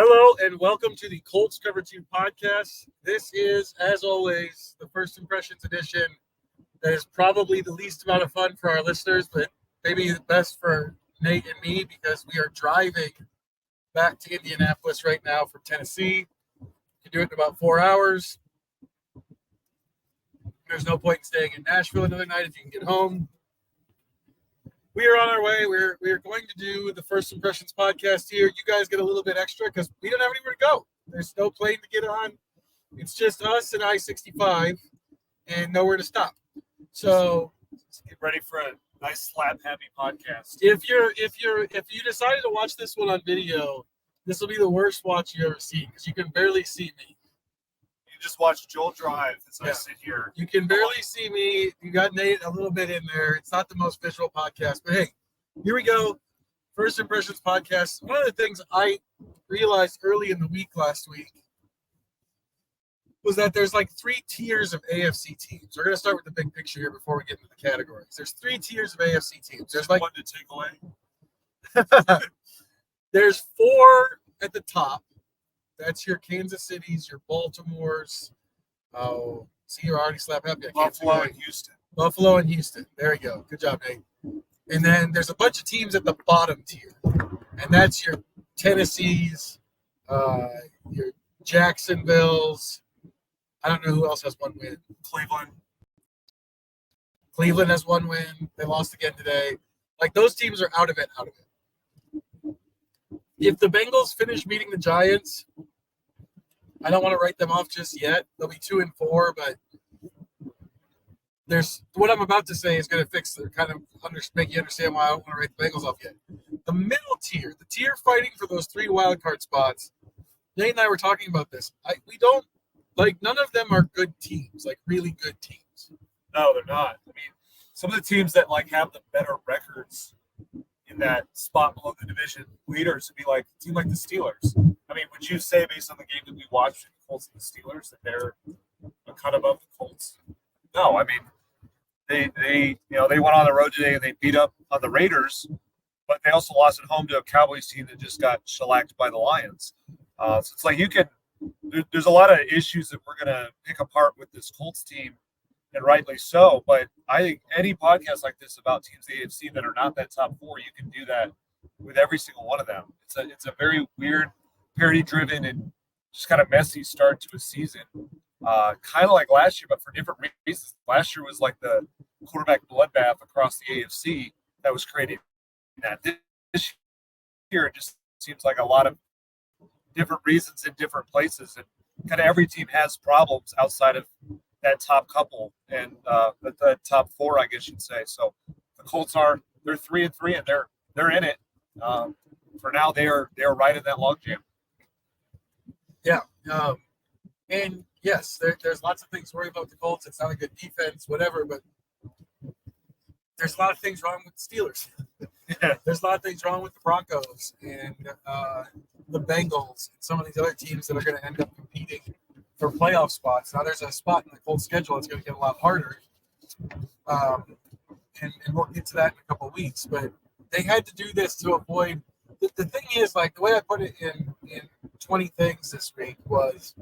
Hello and welcome to the Colts Cover-2 podcast. This is, as always, the First Impressions edition. That is probably the least amount of fun for our listeners, but maybe the best for Nate and me because we are driving back to Indianapolis right now from Tennessee. You can do it in about 4 hours. There's no point in staying in Nashville another night if you can get home. We are on our way. We are going to do the First Impressions podcast here. You guys get a little bit extra because we don't have anywhere to go. There's no plane to get on. It's just us and I-65 and nowhere to stop. So let's get ready for a nice slap happy podcast. If you decided to watch this one on video, this will be the worst watch you ever see because you can barely see me. You just watch Joel drive as I sit here. You can barely see me. You got Nate a little bit in there. It's not the most visual podcast, but hey, here we go. First Impressions podcast. One of the things I realized early in the week last week was that there's like 3 tiers of AFC teams. We're going to start with the big picture here before we get into the categories. There's 3 tiers of AFC teams. There's like one to take away. There's 4 at the top. That's your Kansas Cities, your Baltimores. Oh, see, you're already slap happy. Buffalo and Houston. Buffalo and Houston. There we go. Good job, Nate. And then there's a bunch of teams at the bottom tier. And that's your Tennessees, your Jacksonvilles. I don't know who else has 1 win. Cleveland has 1 win. They lost again today. Like, those teams are out of it. If the Bengals finish beating the Giants, I don't want to write them off just yet. They'll be 2-4, but there's what I'm about to say is going to fix the kind of make you understand why I don't want to write the Bengals off yet. The middle tier, the tier fighting for those 3 wild card spots. Nate and I were talking about this. None of them are good teams, like really good teams. No, they're not. I mean, some of the teams that have the better records in that spot below the division leaders would be like a team like the Steelers. I mean, would you say based on the game that we watched, the Colts and the Steelers, that they're a cut above the Colts? No, I mean, they went on the road today and they beat up on the Raiders, but they also lost at home to a Cowboys team that just got shellacked by the Lions. So it's like there's a lot of issues that we're gonna pick apart with this Colts team. And rightly so, but I think any podcast like this about teams in the AFC that are not that top 4, you can do that with every single one of them. It's a very weird, parody-driven, and just kind of messy start to a season. Kind of like last year, but for different reasons. Last year was like the quarterback bloodbath across the AFC that was created. This year, it just seems like a lot of different reasons in different places, and kind of every team has problems outside of that top couple and the top 4, I guess you'd say. So the Colts they're 3-3 and they're in it. For now, they're right in that logjam. Yeah, and yes, there's lots of things to worry about with the Colts. It's not a good defense, whatever, but there's a lot of things wrong with the Steelers. There's a lot of things wrong with the Broncos and the Bengals and some of these other teams that are going to end up competing for playoff spots. Now there's a spot in the Colts schedule that's going to get a lot harder, and we'll get to that in a couple of weeks. But they had to do this to avoid. The thing is, like the way I put it in 20 things this week was,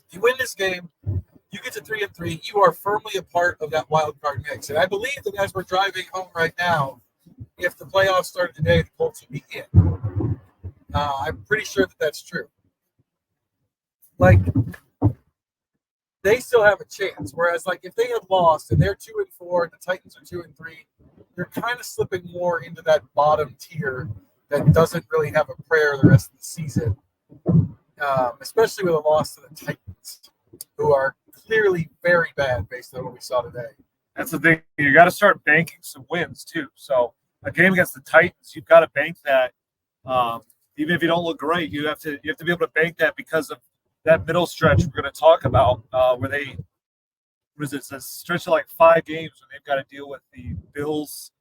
if you win this game, you get to 3-3. You are firmly a part of that wild card mix, and I believe that as we're driving home right now, if the playoffs started today, the Colts would be in. I'm pretty sure that that's true. Like, they still have a chance. Whereas, like, if they had lost and they're 2-4 and the Titans are 2-3, you're kind of slipping more into that bottom tier that doesn't really have a prayer the rest of the season, especially with a loss to the Titans, who are clearly very bad based on what we saw today. That's the thing. You got to start banking some wins too. So a game against the Titans, you've got to bank that. Even if you don't look great, you have to be able to bank that because of that middle stretch we're going to talk about, where it's a stretch of like 5 games when they've got to deal with the Bills,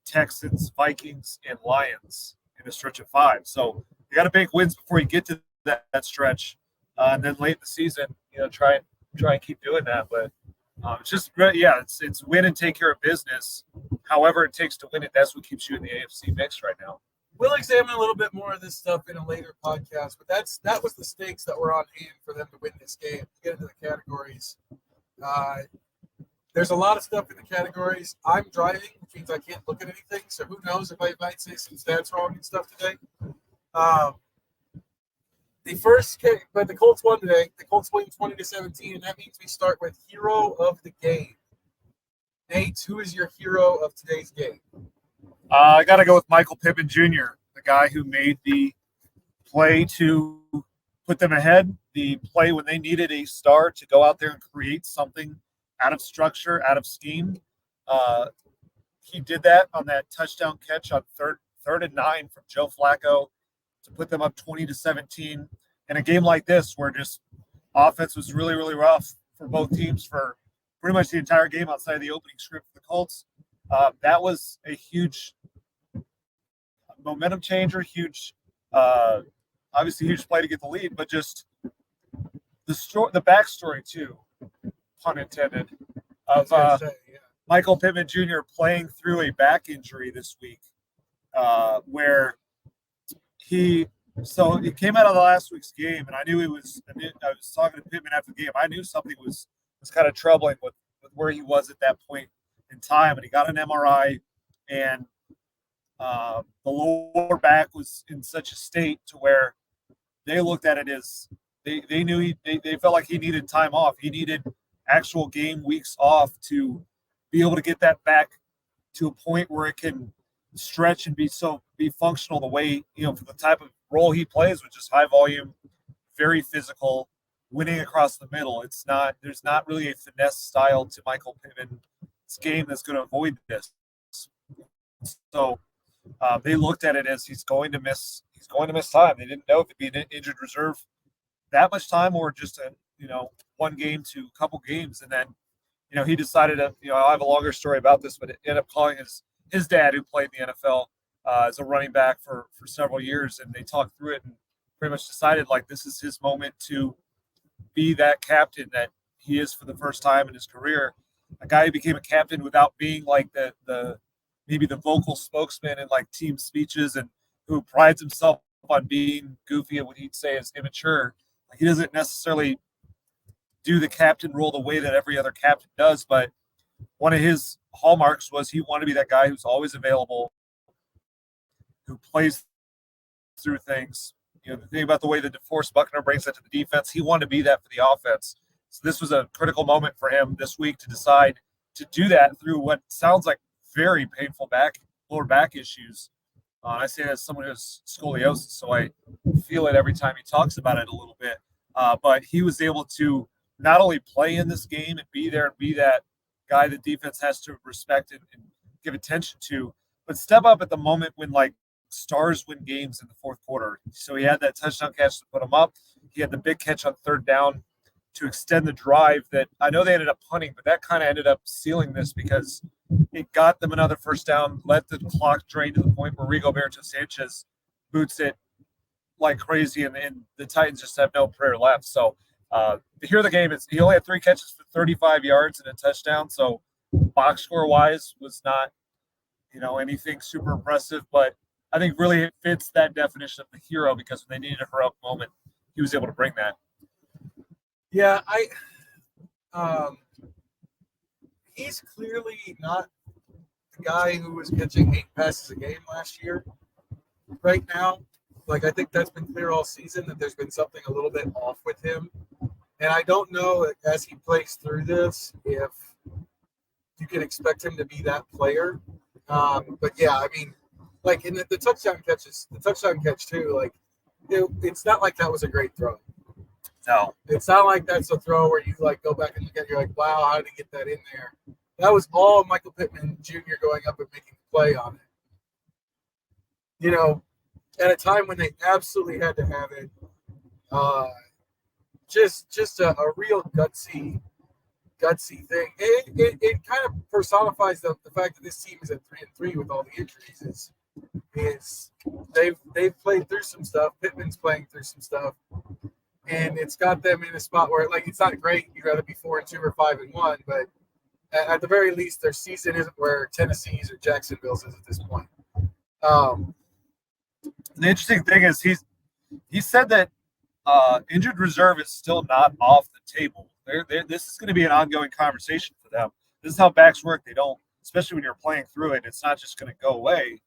Texans, Vikings, and Lions in a stretch of 5. So you got to bank wins before you get to that stretch, and then late in the season, try and keep doing that. But it's just great. Yeah, it's win and take care of business. However it takes to win it, that's what keeps you in the AFC mix right now. we'll examine a little bit more of this stuff in a later podcast, but that was the stakes that were on hand for them to win this game. Get into the categories. There's a lot of stuff in the categories. I'm driving, which means I can't look at anything, so who knows if I might say some stats wrong and stuff today. But the Colts won today. The Colts win 20-17, and that means we start with hero of the game. Nate, who is your hero of today's game? I got to go with Michael Pittman Jr., the guy who made the play to put them ahead, the play when they needed a star to go out there and create something out of structure, out of scheme. He did that on that touchdown catch on third and 9 from Joe Flacco to put them up 20-17. In a game like this, where just offense was really, really rough for both teams for pretty much the entire game outside of the opening script for the Colts, that was a huge momentum changer, obviously huge play to get the lead, but just the backstory too, pun intended, of Michael Pittman Jr. playing through a back injury this week, where he came out of the last week's game, and I was talking to Pittman after the game. I knew something was kind of troubling with where he was at that point in time, and he got an MRI, and the lower back was in such a state to where they looked at it as they knew they felt like he needed time off. He needed actual game weeks off to be able to get that back to a point where it can stretch and be functional the way, for the type of role he plays, which is high volume, very physical, winning across the middle. There's not really a finesse style to Michael Pittman's game that's going to avoid this. So they looked at it as he's going to miss time. They didn't know if it'd be an injured reserve that much time or just one game to a couple games. And then, he decided to, I have a longer story about this, but it ended up calling his dad, who played in the NFL as a running back for several years. And they talked through it and pretty much decided like this is his moment to be that captain that he is for the first time in his career. A guy who became a captain without being like maybe the vocal spokesman in like team speeches, and who prides himself on being goofy and what he'd say is immature. Like he doesn't necessarily do the captain role the way that every other captain does, but one of his hallmarks was he wanted to be that guy who's always available, who plays through things. The thing about the way that DeForest Buckner brings that to the defense, he wanted to be that for the offense. So this was a critical moment for him this week to decide to do that through what sounds like very painful lower back issues. I say that as someone who has scoliosis, so I feel it every time he talks about it a little bit. But he was able to not only play in this game and be there and be that guy the defense has to respect and give attention to, but step up at the moment when like stars win games in the fourth quarter. So he had that touchdown catch to put him up. He had the big catch on third down to extend the drive that I know they ended up punting, but that kind of ended up sealing this because it got them another first down, let the clock drain to the point where Rigoberto Sanchez boots it like crazy, and the Titans just have no prayer left. So to hear the game, he only had 3 catches for 35 yards and a touchdown. So box score wise was not, anything super impressive, but I think really it fits that definition of the hero because when they needed a heroic moment, he was able to bring that. Yeah, he's clearly not the guy who was catching 8 passes a game last year. Right now, like I think that's been clear all season that there's been something a little bit off with him, and I don't know as he plays through this if you can expect him to be that player. But yeah, I mean, like in the touchdown catch too. Like it's not like that was a great throw. No, it's not like that's a throw where you like go back and look at it, you're like, wow, how did he get that in there? That was all Michael Pittman Jr. going up and making the play on it. At a time when they absolutely had to have it. Just a real gutsy thing. It kind of personifies the fact that this team is at 3-3 with all the injuries. Is they've played through some stuff. Pittman's playing through some stuff. And it's got them in a spot where, like, it's not great. You'd rather be 4-2 or 5-1, but at the very least, their season isn't where Tennessee's or Jacksonville's is at this point. The interesting thing is he said that injured reserve is still not off the table. This is going to be an ongoing conversation for them. This is how backs work. They don't, especially when you're playing through it, it's not just going to go away.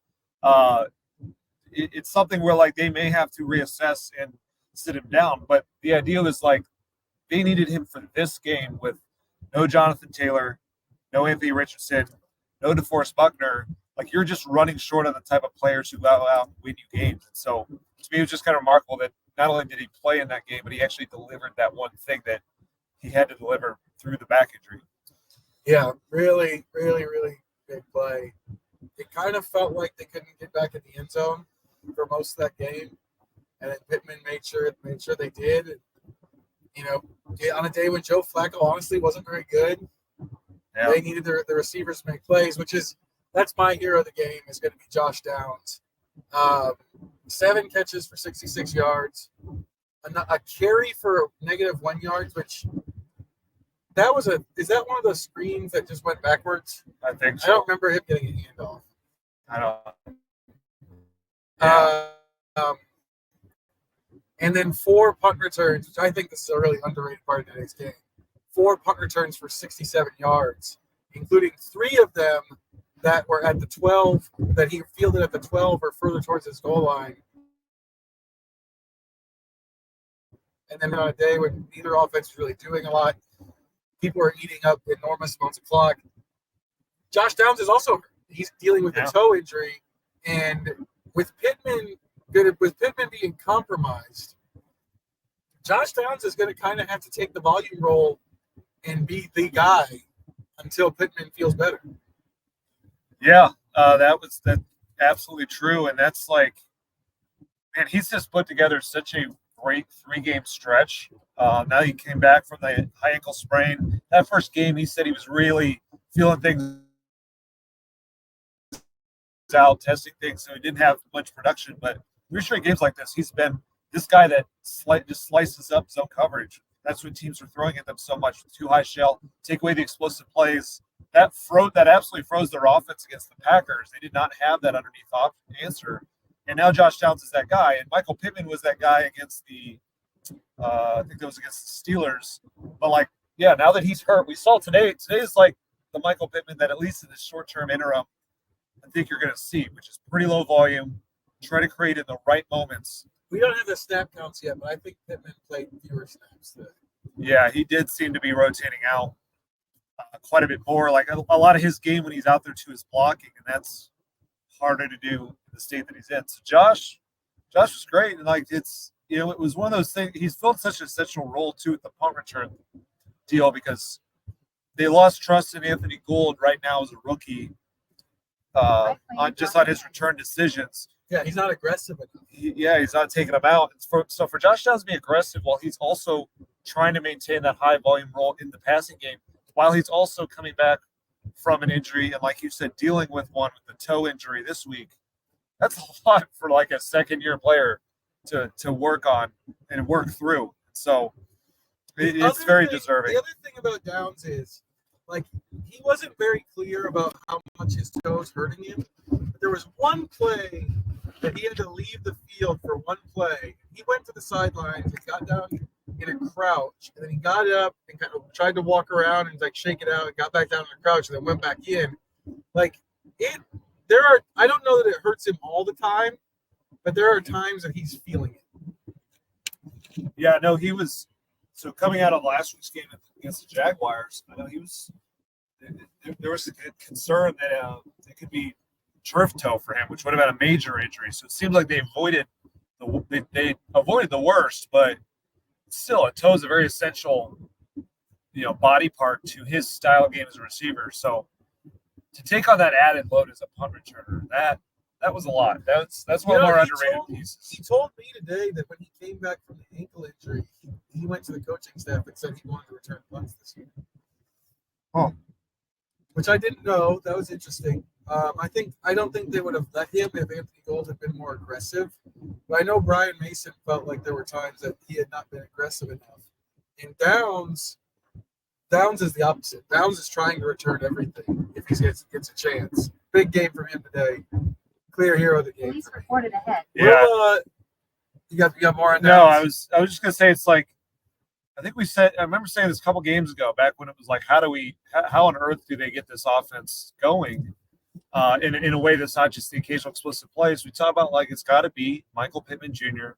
It's something where like they may have to reassess and sit him down. But the idea is like they needed him for this game with no Jonathan Taylor, no Anthony Richardson, no DeForest Buckner. Like you're just running short of the type of players who go out and win you games. And so to me, it was just kind of remarkable that not only did he play in that game, but he actually delivered that one thing that he had to deliver through the back injury. Yeah, really, really, really big play. It kind of felt like they couldn't get back in the end zone for most of that game, and then Pittman made sure they did. And, you know, on a day when Joe Flacco honestly wasn't very good, they needed the receivers to make plays, that's my hero of the game is going to be Josh Downs. 7 catches for 66 yards, a carry for -1 yard, which is that one of those screens that just went backwards? I think so. I don't remember him getting a handoff. I don't. Yeah. And then 4 punt returns, which I think this is a really underrated part of today's game. 4 punt returns for 67 yards, including 3 of them that were at the 12, that he fielded at the 12 or further towards his goal line. And then on a day when neither offense is really doing a lot, people are eating up enormous amounts of clock. Josh Downs is also he's dealing with a toe injury, and with Pittman being compromised, Josh Downs is going to kind of have to take the volume role and be the guy until Pittman feels better. Yeah, that's absolutely true, and that's like, man, he's just put together such a great 3-game stretch. Now he came back from the high ankle sprain. That first game, he said he was really feeling things out, testing things, so he didn't have much production. But 3 straight games like this, he's been this guy that just slices up zone coverage. That's what teams are throwing at them so much. Too high shell, take away the explosive plays. That absolutely froze their offense against the Packers. They did not have that underneath answer. And now Josh Downs is that guy. And Michael Pittman was that guy against I think that was against the Steelers. But, like, yeah, now that he's hurt, we saw today is like the Michael Pittman that at least in the short-term interim, I think you're going to see, which is pretty low volume, try to create in the right moments. We don't have the snap counts yet, but I think Pittman played fewer snaps today. Yeah, he did seem to be rotating out quite a bit more. Like a lot of his game when he's out there too is blocking, and that's harder to do in the state that he's in. So Josh was great, and like it was one of those things. He's filled such an essential role too with the punt return deal because they lost trust in Anthony Gould right now as a rookie on his return decisions. Yeah, he's not aggressive enough. He's not taking them out. So for Josh Downs to be aggressive while he's also trying to maintain that high volume role in the passing game, while he's also coming back from an injury and, like you said, dealing with one with the toe injury this week, that's a lot for like a second-year player to work on and work through. So it's very deserving. The other thing about Downs is, like, he wasn't very clear about how much his toes hurting him. But there was one play that he had to leave the field for one play. He went to the sidelines and got down in a crouch, and then he got up and kind of tried to walk around and like shake it out and got back down in a crouch and then went back in. Like I don't know that it hurts him all the time, but there are times that he's feeling it. Yeah, no, he was. So coming out of last week's game against the Jaguars, I know there was a concern that it could be turf toe for him, which would have been a major injury. So it seems like they avoided the worst, but still, a toe is a very essential, body part to his style game as a receiver. So to take on that added load as a punt returner, that was a lot. That's one of our underrated pieces. He told me today that when he came back from the ankle injury, he went to the coaching staff and said he wanted to return punts this year. Oh, which I didn't know. That was interesting. I don't think they would have let him if Anthony Gould had been more aggressive. But I know Brian Mason felt like there were times that he had not been aggressive enough. And Downs is the opposite. Downs is trying to return everything if he gets a chance. Big game for him today. clear hero of the game. Police reported ahead. Yeah. Well, you got more on that? No, I was just gonna say it's like I think I remember saying this a couple games ago, back when it was like, how on earth do they get this offense going in a way that's not just the occasional explosive plays? We talk about like it's got to be Michael Pittman Jr.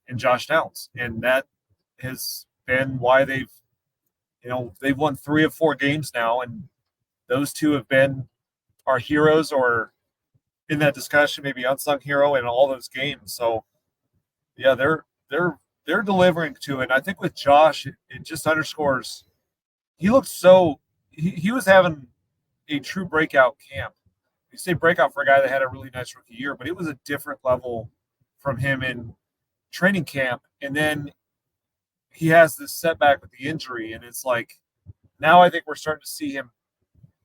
and Josh Downs, and that has been why they've won 3 of 4 games now, and those two have been our heroes, or in that discussion, maybe unsung hero in all those games. So, yeah, they're delivering to it. And I think with Josh, it just underscores he looks so he was having a true breakout camp. You say breakout for a guy that had a really nice rookie year, but it was a different level from him in training camp. And then he has this setback with the injury, and it's like now I think we're starting to see him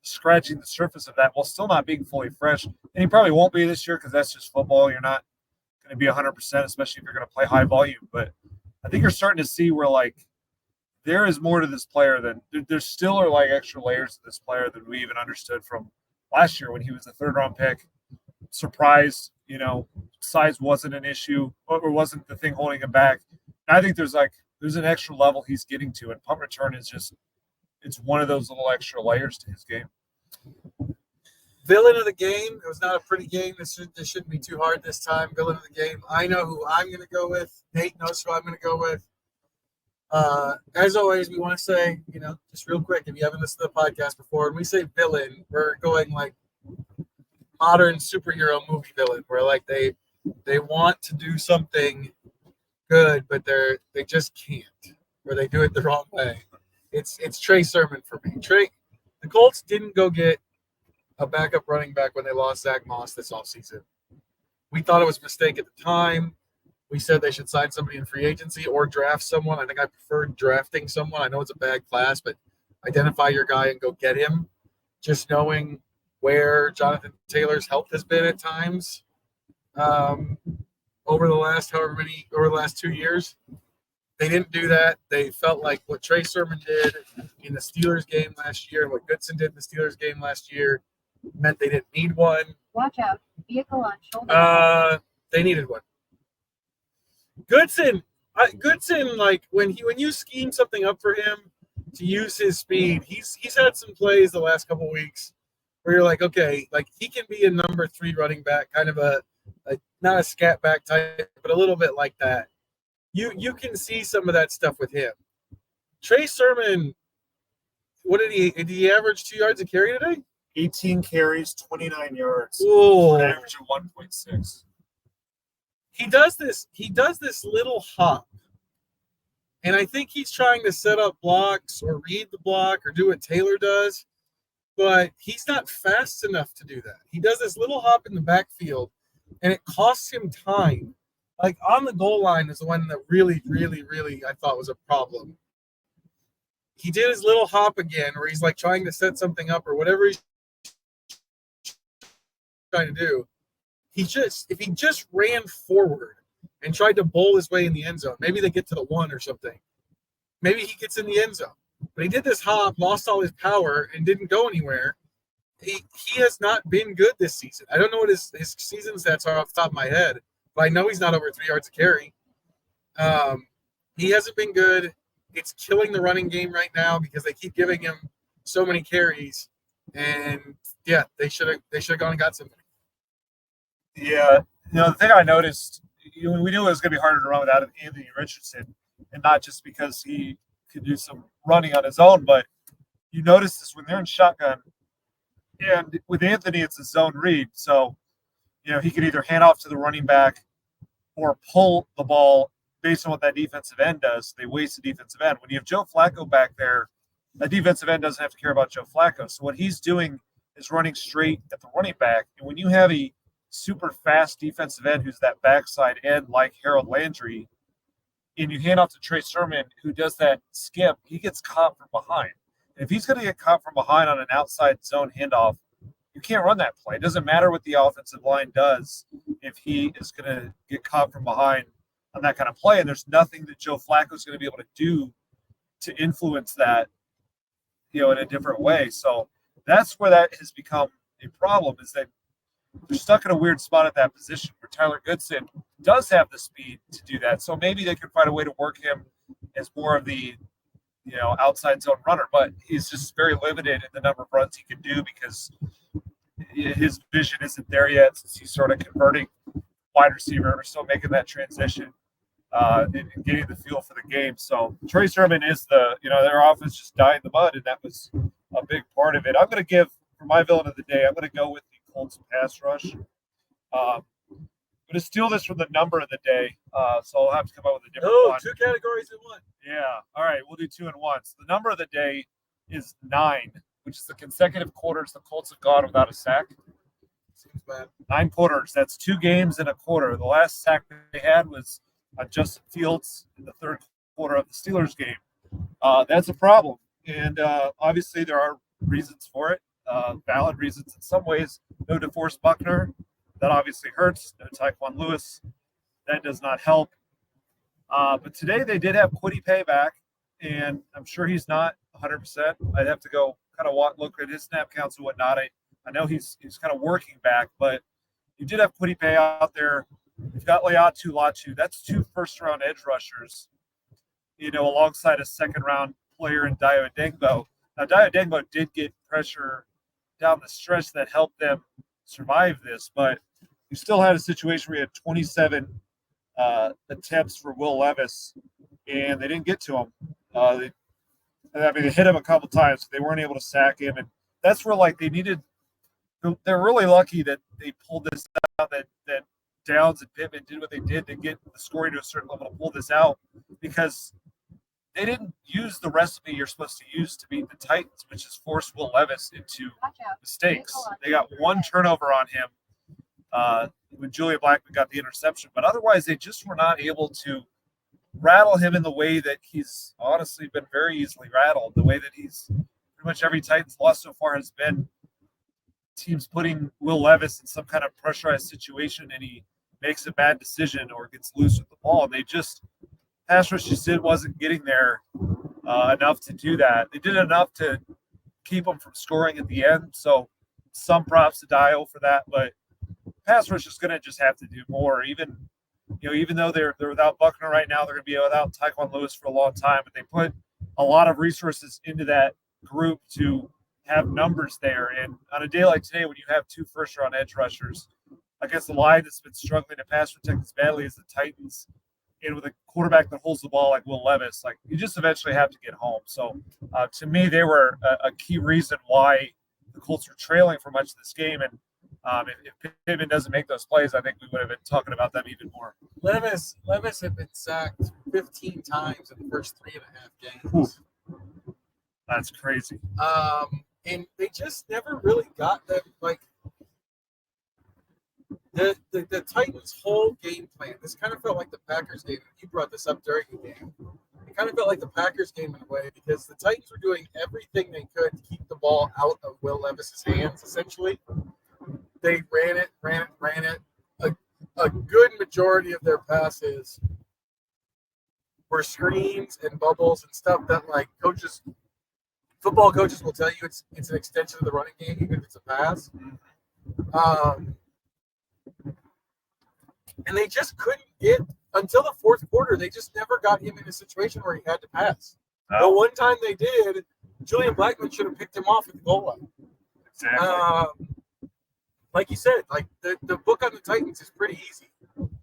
scratching the surface of that while still not being fully fresh. And he probably won't be this year because that's just football. You're not going to be 100%, especially if you're going to play high volume. But I think you're starting to see where like there is more to this player than there still are like extra layers to this player than we even understood from last year when he was a 3rd-round pick. Surprised, size wasn't an issue or wasn't the thing holding him back. And I think there's an extra level he's getting to, and punt return is just it's one of those little extra layers to his game. Villain of the game. It was not a pretty game. This shouldn't be too hard this time. Villain of the game. I know who I'm going to go with. Nate knows who I'm going to go with. As always, we want to say, just real quick, if you haven't listened to the podcast before, when we say villain, we're going like modern superhero movie villain, where like they want to do something good, but they just can't, or they do it the wrong way. It's Trey Sermon for me. The Colts didn't go get a backup running back when they lost Zach Moss this offseason. We thought it was a mistake at the time. We said they should sign somebody in free agency or draft someone. I think I preferred drafting someone. I know it's a bad class, but identify your guy and go get him. Just knowing where Jonathan Taylor's health has been at times over the last 2 years. They didn't do that. They felt like what Trey Sermon did in the Steelers game last year and what Goodson did in the Steelers game last year meant they didn't need one. Watch out. Vehicle on shoulder. They needed one. Goodson, like when you scheme something up for him to use his speed, he's had some plays the last couple of weeks where you're like, okay, like he can be a number 3 running back, kind of a not a scat back type, but a little bit like that. You can see some of that stuff with him. Trey Sermon, did he average 2 yards a carry today? 18 carries, 29 yards. Ooh. An average of 1.6. He does this little hop. And I think he's trying to set up blocks or read the block or do what Taylor does, but he's not fast enough to do that. He does this little hop in the backfield, and it costs him time. Like on the goal line is the one that really, really, really I thought was a problem. He did his little hop again where he's like trying to set something up or whatever he's trying to do. If he just ran forward and tried to bowl his way in the end zone, maybe they get to the 1 or something. Maybe he gets in the end zone. But he did this hop, lost all his power, and didn't go anywhere. He has not been good this season. I don't know what his season stats are off the top of my head, but I know he's not over 3 yards a carry. He hasn't been good. It's killing the running game right now because they keep giving him so many carries. And yeah, they should have gone and got somebody. Yeah, the thing I noticed, we knew it was going to be harder to run without Anthony Richardson, and not just because he could do some running on his own, but you notice this when they're in shotgun, and with Anthony, it's a zone read, so he could either hand off to the running back or pull the ball based on what that defensive end does. They waste the defensive end. When you have Joe Flacco back there, that defensive end doesn't have to care about Joe Flacco. So what he's doing is running straight at the running back, and when you have a super fast defensive end who's that backside end like Harold Landry, and you hand off to Trey Sermon, who does that skip, he gets caught from behind. And if he's going to get caught from behind on an outside zone handoff, you can't run that play. It doesn't matter what the offensive line does if he is going to get caught from behind on that kind of play. And there's nothing that Joe Flacco is going to be able to do to influence that, in a different way. So that's where that has become a problem, is that they're stuck in a weird spot at that position where Tyler Goodson does have the speed to do that. So maybe they can find a way to work him as more of the outside zone runner, but he's just very limited in the number of runs he can do because his vision isn't there yet since he's sort of converting wide receiver or still making that transition and getting the feel for the game. So Trey Sermon is their offense just died in the mud, and that was a big part of it. I'm going to give, for my villain of the day, I'm going to go with the Colts pass rush. I'm going to steal this from the number of the day, so I'll have to come up with a different one. 2 categories in one. Yeah. All right, we'll do 2 in 1. So the number of the day is 9, which is the consecutive quarters the Colts have gone without a sack. Seems bad. 9 quarters. That's 2 games and a quarter. The last sack they had was on Justin Fields in the third quarter of the Steelers game. That's a problem. And obviously there are reasons for it, valid reasons in some ways. No DeForest Buckner. That obviously hurts. No Tyquan Lewis. That does not help. But today they did have Kwity Paye back, and I'm sure he's not 100%. I'd have to go kind of look at his snap counts and whatnot. I know he's kind of working back, but you did have Kwity Paye out there. You've got Leatu Latu. That's 2 first-round edge rushers, alongside a second-round player in Dio Adengbo. Now, Dio Adengbo did get pressure down the stretch that helped them survive this, but you still had a situation where you had 27 attempts for Will Levis, and they didn't get to him. They hit him a couple times. So they weren't able to sack him, and that's where they're really lucky that they pulled this out. That Downs and Pittman did what they did to get the scoring to a certain level to pull this out, because they didn't use the recipe you're supposed to use to beat the Titans, which is force Will Levis into mistakes. They got 1 turnover on him when Julian Blackman got the interception, but otherwise they just were not able to rattle him in the way that he's honestly been very easily rattled. The way that he's pretty much every Titans loss so far has been teams putting Will Levis in some kind of pressurized situation, and he makes a bad decision or gets loose with the ball. They just pass rush just wasn't getting there enough to do that. They did enough to keep them from scoring at the end. So some props to Dio for that, but pass rush is going to just have to do more. Even though they're without Buckner right now, they're going to be without Tyquan Lewis for a long time. But they put a lot of resources into that group to have numbers there. And on a day like today, when you have 2 first-round edge rushers against the line that's been struggling to pass protect as badly as the Titans, and with a quarterback that holds the ball like Will Levis, you just eventually have to get home. So to me, they were a key reason why the Colts were trailing for much of this game. And if Pittman doesn't make those plays, I think we would have been talking about them even more. Levis had been sacked 15 times in the first 3.5 games. Ooh. That's crazy. And they just never really got them. The Titans' whole game plan, this kind of felt like the Packers game. You brought this up during the game. It kind of felt like the Packers game in a way, because the Titans were doing everything they could to keep the ball out of Will Levis's hands, essentially. They ran it. A good majority of their passes were screens and bubbles and stuff that football coaches will tell you it's an extension of the running game, even if it's a pass. And they just couldn't get, until the fourth quarter, they just never got him in a situation where he had to pass. The one time they did, Julian Blackman should have picked him off at the goal line. Exactly. Like you said, the book on the Titans is pretty easy.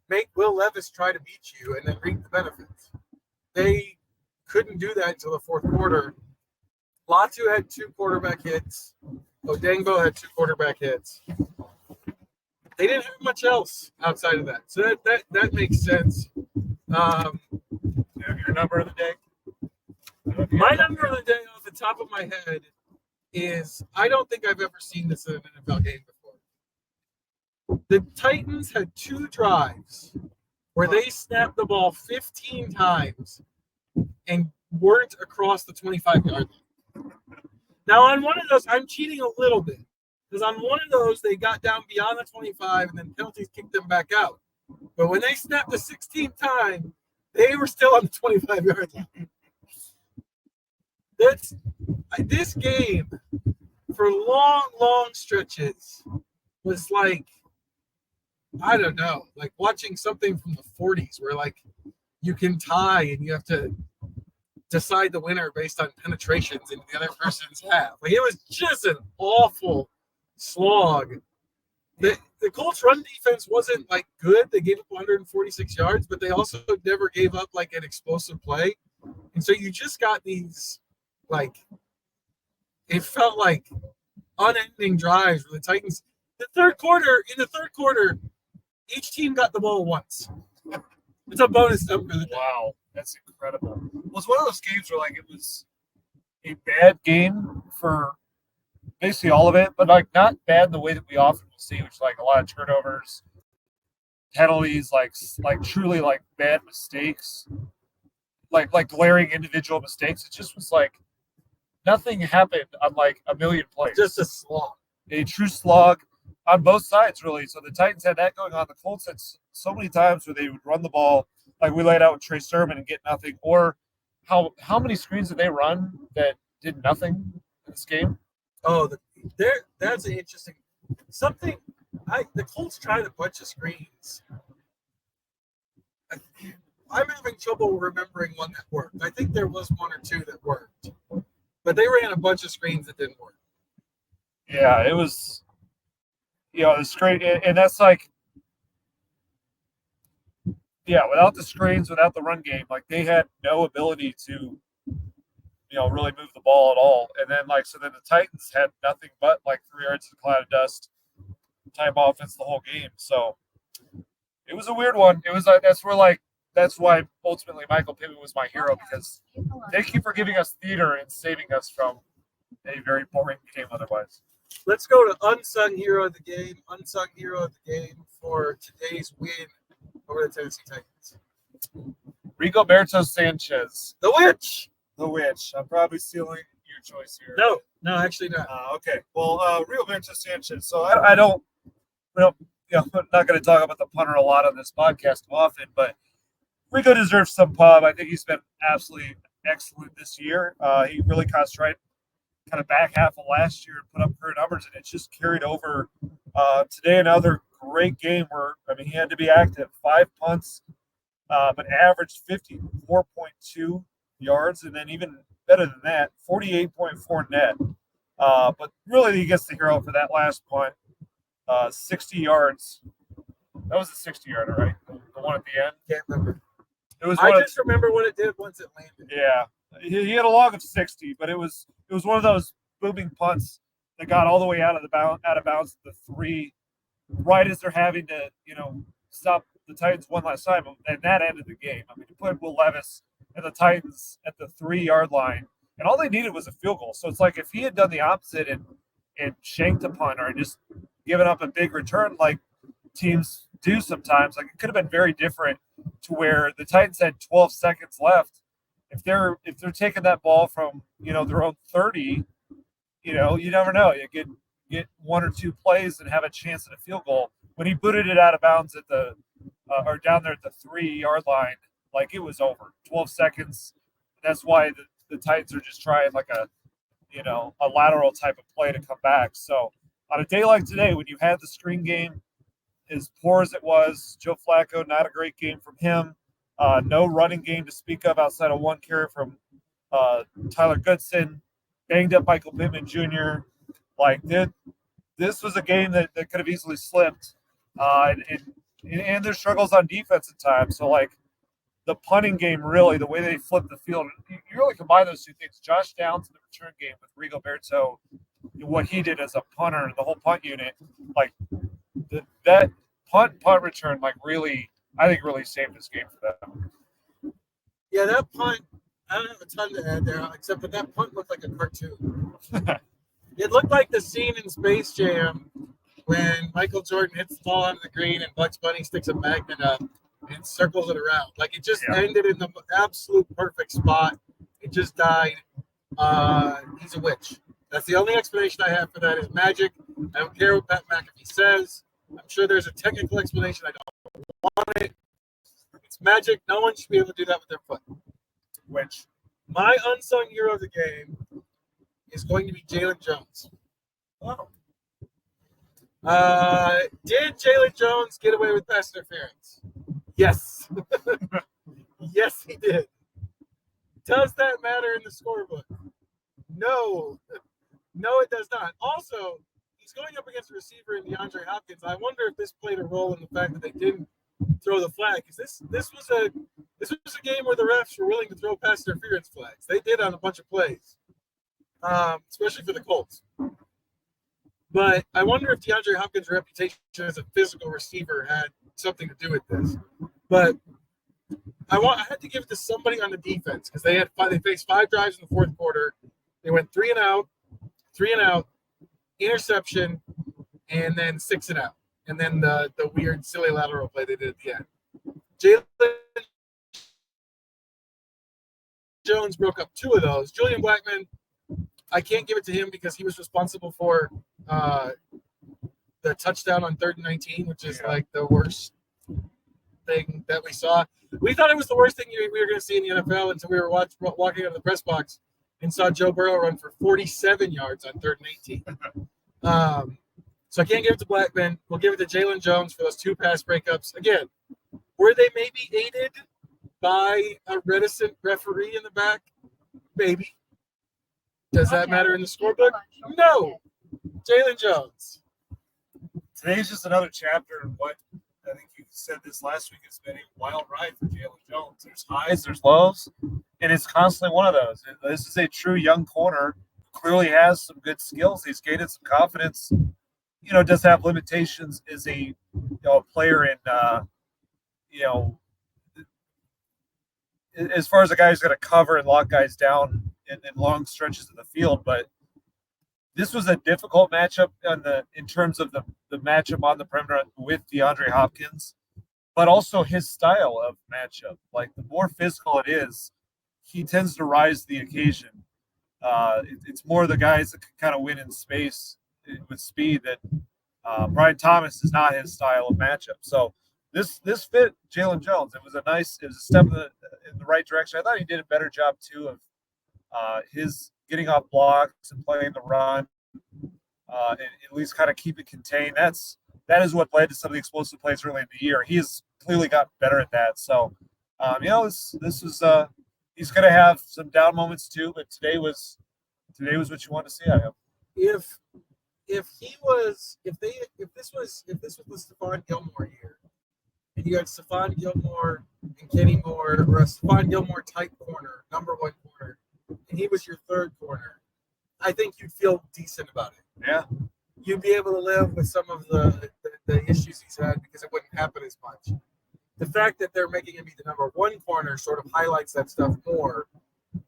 Make Will Levis try to beat you and then reap the benefits. They couldn't do that until the fourth quarter. Latu had 2 quarterback hits. Odengbo had 2 quarterback hits. They didn't have much else outside of that. So that makes sense. Your number of the day? My number of the day off the top of my head is, I don't think I've ever seen this in an NFL game before. The Titans had 2 drives where they snapped the ball 15 times and weren't across the 25-yard line. Now, on one of those, I'm cheating a little bit, because on one of those, they got down beyond the 25, and then penalties kicked them back out. But when they snapped the 16th time, they were still on the 25-yard line. This game, for long, long stretches, was like I don't know, like watching something from the 40s where like you can tie and you have to decide the winner based on penetrations in the other person's half. Like it was just an awful slog. The Colts run defense wasn't like good. They gave up 146 yards, but they also never gave up like an explosive play. And so you just got these like it felt like unending drives for the Titans. In the third quarter, each team got the ball once. It's a bonus number. Wow, that's incredible. It was one of those games where like it was a bad game for basically all of it, but like not bad in the way that we often will see, which is like a lot of turnovers, penalties, like truly like bad mistakes, like glaring individual mistakes. It just was like nothing happened on like a million plays. Just a slog. A true slog on both sides, really. So the Titans had that going on. The Colts had so many times where they would run the ball, like we laid out with Trey Sermon, and get nothing. Or how many screens did they run that did nothing in this game? Oh, that's an interesting something. The Colts tried a bunch of screens. I'm having trouble remembering one that worked. I think there was one or two that worked, but they ran a bunch of screens that didn't work. Yeah, it was, the screen, and that's like, without the screens, without the run game, like they had no ability to, really move the ball at all. And then then the Titans had nothing but like 3 yards of cloud of dust, time offense the whole game. So it was a weird one. It was that's why ultimately Michael Pittman was my hero, because thank you for giving us theater and saving us from a very boring game otherwise. Let's go to unsung hero of the game. Unsung hero of the game for today's win over the Tennessee Titans. Rigoberto Sanchez. The Witch. The Witch. I'm probably stealing your choice here. No, actually not. Okay. Well, Rigoberto Sanchez. So I don't, I'm not going to talk about the punter a lot on this podcast often, but Rigo deserves some pub. I think he's been absolutely excellent this year. He really concentrated kind of back half of last year and put up career numbers, and it's just carried over today. Another great game where, he had to be active. 5 punts, but averaged 54.2 yards, and then even better than that, 48.4 net. But really, he gets the hero for that last punt. 60 yards. That was a 60-yarder, right? The one at the end? Can't remember. I just remember what it did once it landed. Yeah. He had a log of 60, but it was one of those booming punts that got all the way out of bounds at the 3, right as they're having to, stop the Titans one last time, and that ended the game. You put Will Levis and the Titans at the 3-yard line, and all they needed was a field goal. So it's like if he had done the opposite and shanked a punter and just given up a big return like teams do sometimes, like it could have been very different, to where the Titans had 12 seconds left. If they're taking that ball from their own 30, you never know. You get 1 or 2 plays and have a chance at a field goal. When he booted it out of bounds at the or down there at the 3-yard line, like it was over. 12 seconds. That's why the Titans are just trying like a lateral type of play to come back. So on a day like today, when you had the screen game, as poor as it was, Joe Flacco, not a great game from him. No running game to speak of outside of 1 carry from Tyler Goodson. Banged up Michael Pittman Jr. This was a game that could have easily slipped. And their struggles on defense at times. So, the punting game, really, the way they flipped the field, you really combine those two things. Josh Downs in the return game with Rigoberto, what he did as a punter and the whole punt unit, that punt return, really, I think really saved this game for them. Yeah, that punt, I don't have a ton to add there, except that that punt looked like a cartoon. It looked like the scene in Space Jam when Michael Jordan hits the ball on the green and Bugs Bunny sticks a magnet up and circles it around. It just ended in the absolute perfect spot. It just died. He's a witch. That's the only explanation I have for that is magic. I don't care what Pat McAfee says. I'm sure there's a technical explanation. I don't want it. It's magic. No one should be able to do that with their foot. Which my unsung hero of the game is going to be Jalen Jones. Oh. Did Jalen Jones get away with pass interference? Yes. Yes, he did. Does that matter in the scorebook? No. No, it does not. Also, he's going up against a receiver in DeAndre Hopkins. I wonder if this played a role in the fact that they didn't throw the flag. Because this was a game where the refs were willing to throw pass interference flags. They did on a bunch of plays, especially for the Colts. But I wonder if DeAndre Hopkins' reputation as a physical receiver had something to do with this. But I had to give it to somebody on the defense because they faced 5 drives in the fourth quarter. They went 3 and out, interception, and then 6 and out. And then the weird, silly lateral play they did at the end. Jalen Jones broke up 2 of those. Julian Blackmon, I can't give it to him because he was responsible for the touchdown on 3rd and 19, which is like the worst thing that we saw. We thought it was the worst thing we were going to see in the NFL until we were walking out of the press box and saw Joe Burrow run for 47 yards on 3rd and 18. So I can't give it to Blackmon. We'll give it to Jalen Jones for those 2 pass breakups. Again, were they maybe aided by a reticent referee in the back? Maybe. Does that matter in the scorebook? No. Jalen Jones. Today's just another chapter in what I think you said this last week. It's been a wild ride for Jalen Jones. There's highs, there's lows, and it's constantly one of those. This is a true young corner. Clearly has some good skills. He's gained some confidence. Does have limitations as a player in as far as a guy who's going to cover and lock guys down in long stretches of the field. But this was a difficult matchup in terms of the matchup on the perimeter with DeAndre Hopkins, but also his style of matchup. Like the more physical it is, he tends to rise to the occasion. It's more the guys that can kind of win in space with speed that Brian Thomas is not his style of matchup. So this fit Jalen Jones. It was a step in the right direction. I thought he did a better job too of his getting off blocks and playing the run, and at least kind of keep it contained. That is what led to some of the explosive plays early in the year. He has clearly gotten better at that. So, this was he's going to have some down moments too. But today was what you want to see out of him. If this was the Stephon Gilmore year, and you had Stephon Gilmore and Kenny Moore, or a Stephon Gilmore type corner, number 1 corner, and he was your 3rd corner, I think you'd feel decent about it. Yeah. You'd be able to live with some of the issues he's had because it wouldn't happen as much. The fact that they're making him be the number 1 corner sort of highlights that stuff more.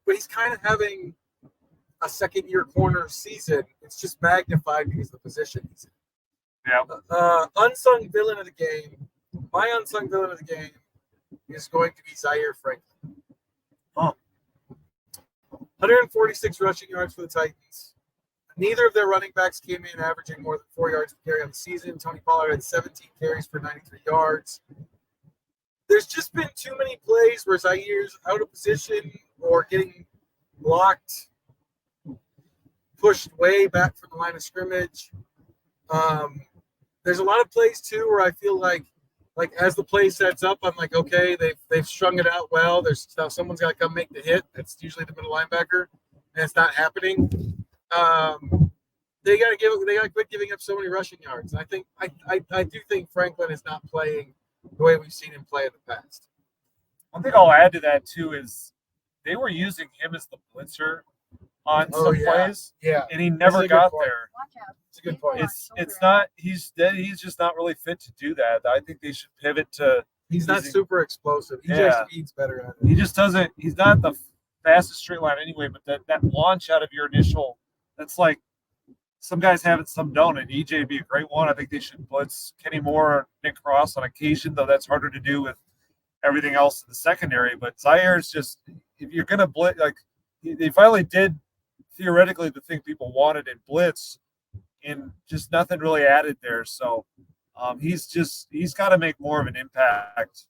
But he's kind of having a second-year corner season. It's just magnified because of the position he's in. Yeah. Unsung villain of the game. My unsung villain of the game is going to be Zaire Franklin. 146 rushing yards for the Titans. Neither of their running backs came in averaging more than 4 yards per carry on the season. Tony Pollard had 17 carries for 93 yards. There's just been too many plays where Zaire's out of position or getting blocked, pushed way back from the line of scrimmage. There's a lot of plays too where I feel like as the play sets up, I'm like, okay, they've strung it out well. There's now someone's got to come make the hit. That's usually the middle linebacker, and it's not happening. They got to quit giving up so many rushing yards. And I think I do think Franklin is not playing the way we've seen him play in the past. One thing I'll add to that too is they were using him as the blitzer on some plays, and he never got there. Watch out. It's a good point. It's not he's just not really fit to do that. I think they should pivot to. He's not super explosive. EJ Speed's better at it. He just doesn't. He's not the fastest straight line anyway. But that launch out of your initial, that's like some guys have it, some don't. And EJ would be a great one. I think they should blitz Kenny Moore, or Nick Cross on occasion, though that's harder to do with everything else in the secondary. But Zaire's just, if you're gonna blitz, like they finally did theoretically the thing people wanted in blitz, and just nothing really added there. So he's got to make more of an impact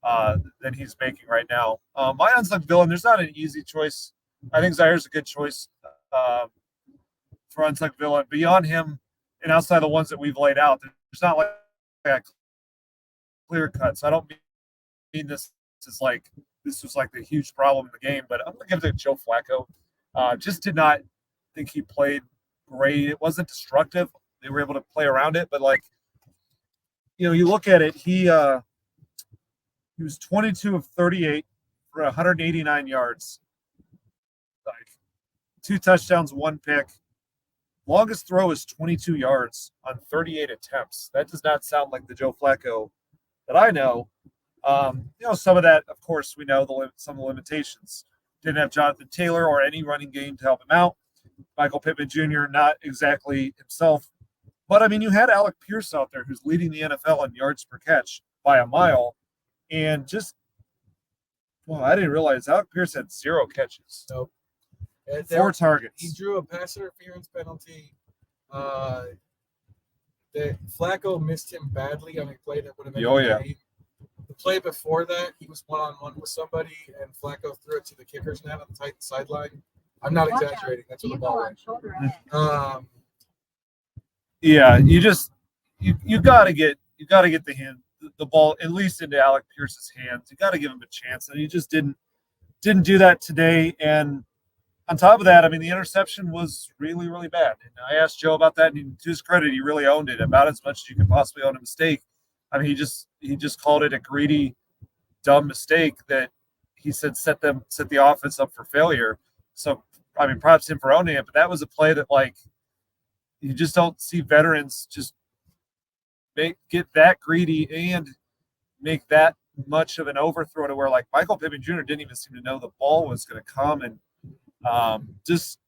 than he's making right now. My unsung villain, there's not an easy choice. I think Zaire's a good choice for unsung villain. Beyond him, and outside the ones that we've laid out, there's not like a clear cut. So I don't mean this is like this was like the huge problem in the game, but I'm gonna give it to Joe Flacco. Just did not think he played great. It wasn't destructive. They were able to play around it, but like you look at it, he was 22 of 38 for 189 yards, like 2 touchdowns, 1 pick. Longest throw is 22 yards on 38 attempts. That does not sound like the Joe Flacco that I know. Some of that, of course, we know some of the limitations. Didn't have Jonathan Taylor or any running game to help him out. Michael Pittman Jr., not exactly himself. But, I mean, you had Alec Pierce out there who's leading the NFL in yards per catch by a mile. And I didn't realize Alec Pierce had 0 catches. Nope. 4 targets. He drew a pass interference penalty. Flacco missed him badly on a play that would have been the game. The play before that, he was one-on-one with somebody, and Flacco threw it to the kicker's net on the Titans sideline. I'm not exaggerating. That's what the ball went. Yeah, you gotta get the ball at least into Alec Pierce's hands. You got to give him a chance, and he just didn't do that today. And on top of that, I mean, the interception was really, really bad. And I asked Joe about that, and to his credit, he really owned it, about as much as you could possibly own a mistake. I mean, he just called it a greedy, dumb mistake that he said set the offense up for failure. So, I mean, props him for owning it, but that was a play that, like, you just don't see veterans just get that greedy and make that much of an overthrow to where, like, Michael Pittman Jr. didn't even seem to know the ball was going to come. And just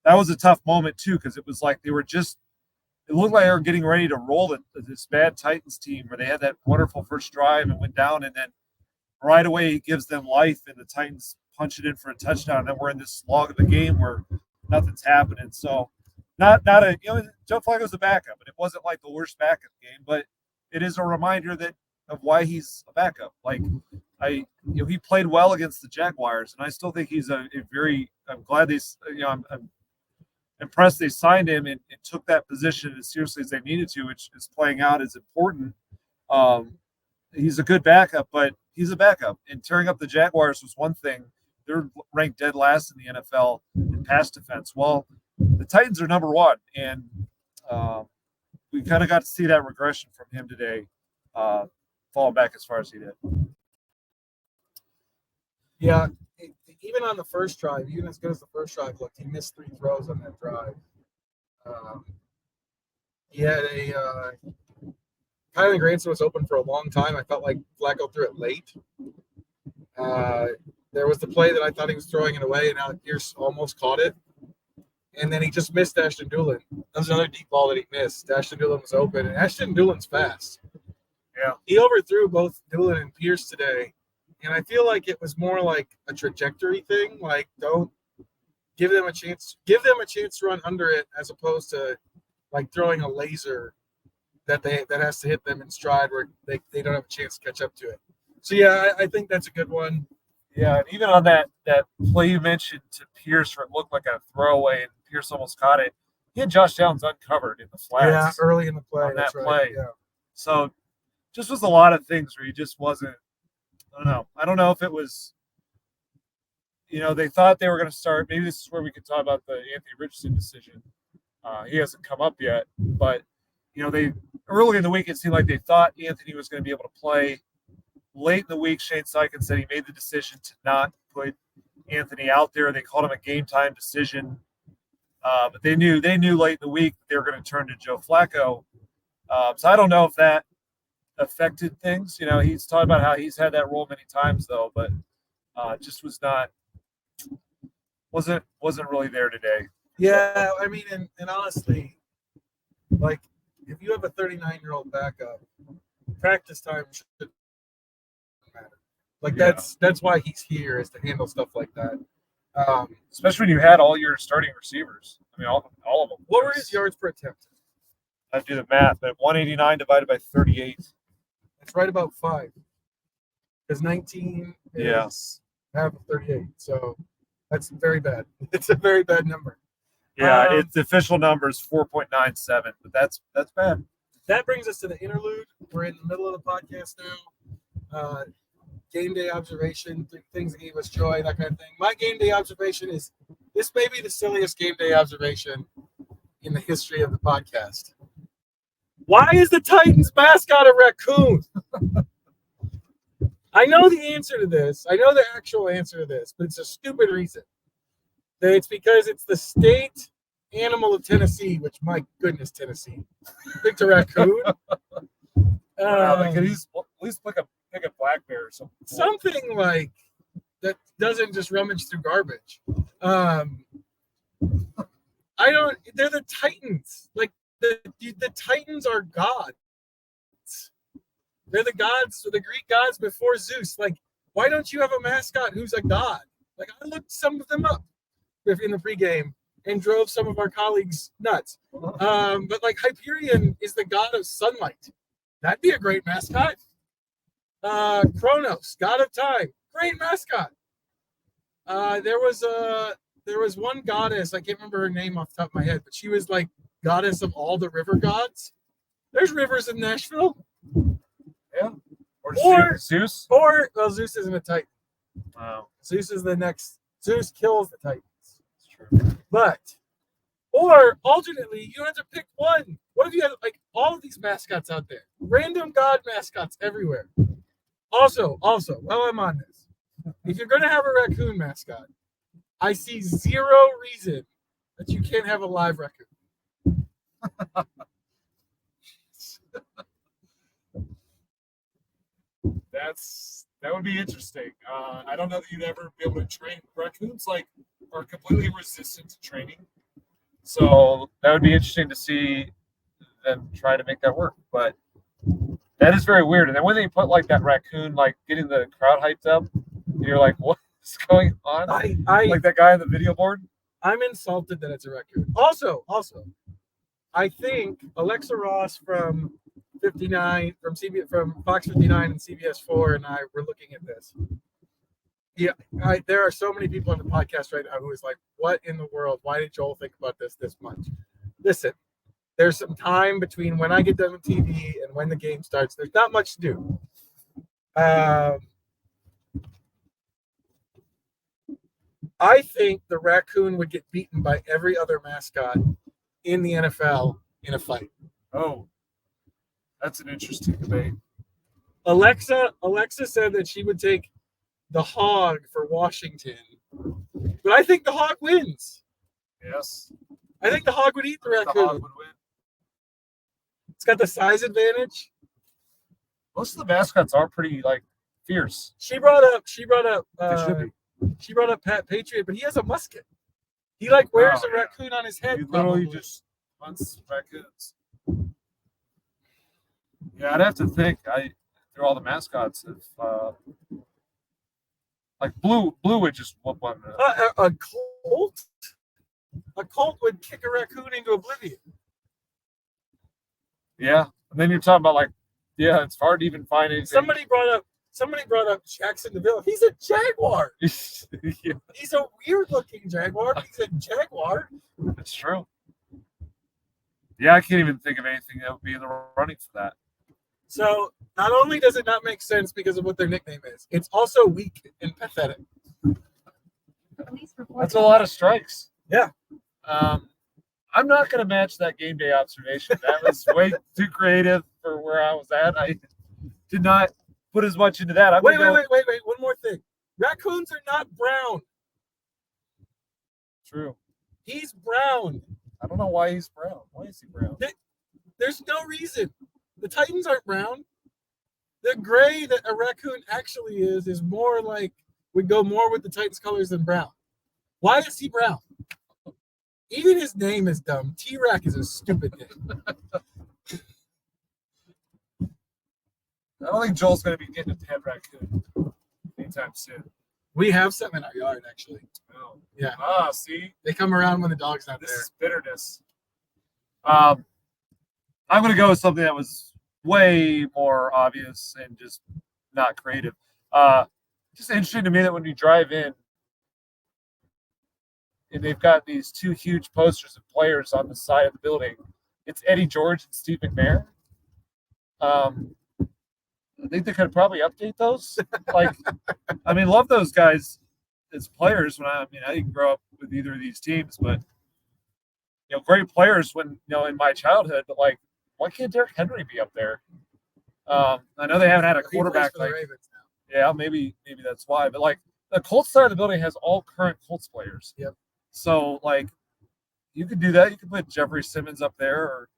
that was a tough moment, too, because it was like it looked like they were getting ready to roll this bad Titans team where they had that wonderful first drive and went down, and then right away he gives them life, and the Titans punch it in for a touchdown. And then we're in this slog of the game where nothing's happening. So not a Joe Flacco's a backup, and it wasn't like the worst backup game, but it is a reminder of why he's a backup. Like he played well against the Jaguars, and I still think he's I'm glad I'm impressed they signed him and took that position as seriously as they needed to, which is playing out as important. He's a good backup, but he's a backup. And tearing up the Jaguars was one thing. They're ranked dead last in the NFL in pass defense. Well, the Titans are number 1, and we kind of got to see that regression from him today, falling back as far as he did. Yeah, even on the first drive, even as good as the first drive looked, he missed 3 throws on that drive. He had Kylan Granson was open for a long time. I felt like Flacco threw it late. There was the play that I thought he was throwing it away, and Alec Pierce almost caught it. And then he just missed Ashton Dulin. That was another deep ball that he missed. Ashton Dulin was open, and Ashton Dulin's fast. Yeah. He overthrew both Dulin and Pierce today. And I feel like it was more like a trajectory thing. Like, don't give them a chance. Give them a chance to run under it, as opposed to like throwing a laser that has to hit them in stride where they don't have a chance to catch up to it. So yeah, I think that's a good one. Yeah, and even on that play you mentioned to Pierce, where it looked like a throwaway and Pierce almost caught it, he had Josh Downs uncovered in the flats. Yeah, early in the play. On that right. play. Yeah. So just was a lot of things where he just wasn't. I don't know if it was, they thought they were going to start. Maybe this is where we could talk about the Anthony Richardson decision. He hasn't come up yet, but they early in the week it seemed like they thought Anthony was going to be able to play. Late in the week, Shane Steichen said he made the decision to not put Anthony out there. They called him a game time decision, but they knew late in the week they were going to turn to Joe Flacco. So I don't know if that affected things. He's talked about how he's had that role many times though, but just wasn't really there today. Yeah, I mean, and honestly, like if you have a 39-year-old backup, practice time should matter. Like that's why he's here, is to handle stuff like that. Especially when you had all your starting receivers. I mean, all of them. What were his yards per attempt? I do the math, but 189 divided by 38. It's right about 5. Because 19 is half of 38. So that's very bad. It's a very bad number. Yeah, it's the official number is 4.97, but that's bad. That brings us to the interlude. We're in the middle of the podcast now. Game day observation, things that gave us joy, that kind of thing. My game day observation is this may be the silliest game day observation in the history of the podcast. Why is the Titans mascot a raccoon? I know the answer to this. I know the actual answer to this, but it's a stupid reason. It's because it's the state animal of Tennessee, which, my goodness, Tennessee picked a raccoon. They could at least pick a black bear or something. Something like that doesn't just rummage through garbage. I don't. They're the Titans. Like the Titans are gods. They're the gods, the Greek gods before Zeus. Like, why don't you have a mascot who's a god? Like, I looked some of them up in the pregame and drove some of our colleagues nuts. But like Hyperion is the god of sunlight. That'd be a great mascot. Kronos, god of time, great mascot. There was one goddess, I can't remember her name off the top of my head, but she was like goddess of all the river gods. There's rivers in Nashville. Yeah. Or Zeus. Or well, Zeus isn't a Titan. Wow. Zeus is the next. Zeus kills the Titans. That's true. But, or alternately, you don't have to pick one. What if you had like all of these mascots out there? Random god mascots everywhere. Also, while I'm on this, if you're going to have a raccoon mascot, I see zero reason that you can't have a live raccoon. That would be interesting. I don't know that you'd ever be able to train raccoons. Like, are completely resistant to training. So that would be interesting to see them try to make that work. But that is very weird. And then when they put like that raccoon, like getting the crowd hyped up, you're like, what is going on? Like that guy on the video board. I'm insulted that it's a raccoon. Also, I think Alexa Ross from 59 from Fox 59 and CBS 4 and I were looking at this. Yeah, there are so many people on the podcast right now who is like, what in the world? Why did Joel think about this much? Listen, there's some time between when I get done with TV and when the game starts. There's not much to do. I think the raccoon would get beaten by every other mascot in the NFL in a fight. Oh, that's an interesting debate. Alexa said that she would take the hog for Washington, but I think the hog wins. Yes. I think the hog would eat the raccoon. The hog would win. It's got the size advantage. Most of the mascots are pretty like fierce. She brought up They should be. She brought up Pat Patriot, but he has a musket. He like wears a raccoon on his head. He literally just hunts raccoons. Yeah, I'd have to think. Through all the mascots, if like Blue would just whoop one. A colt would kick a raccoon into oblivion. Yeah, and then you're talking about like, yeah, it's hard to even find anything. Somebody brought up Jackson DeVille. He's a jaguar. Yeah. He's a weird-looking jaguar, but he's a jaguar. That's true. Yeah, I can't even think of anything that would be in the running for that. So not only does it not make sense because of what their nickname is, it's also weak and pathetic. That's a lot of strikes. Yeah. I'm not going to match that game day observation. That was way too creative for where I was at. I did not put as much into that. Wait. One more thing. Raccoons are not brown. True. He's brown. I don't know why he's brown. Why is he brown? There's no reason. The Titans aren't brown. The gray that a raccoon actually is more like, would go more with the Titans colors than brown. Why is he brown? Even his name is dumb. T-Rack is a stupid name. I don't think Joel's going to be getting a pet raccoon anytime soon. We have some in our yard, actually. Oh. Yeah. Ah, see? They come around when the dog's not This there. is bitterness. I'm going to go with something that was way more obvious and just not creative. Just interesting to me that when you drive in and they've got these two huge posters of players on the side of the building. It's Eddie George and Steve McNair. I think they could probably update those. Love those guys as players. I didn't grow up with either of these teams, but great players when in my childhood. But why can't Derrick Henry be up there? I know they haven't had a quarterback. For the Ravens now. Yeah, maybe that's why. But the Colts side of the building has all current Colts players. Yep. So you could do that. You could put Jeffrey Simmons up there, or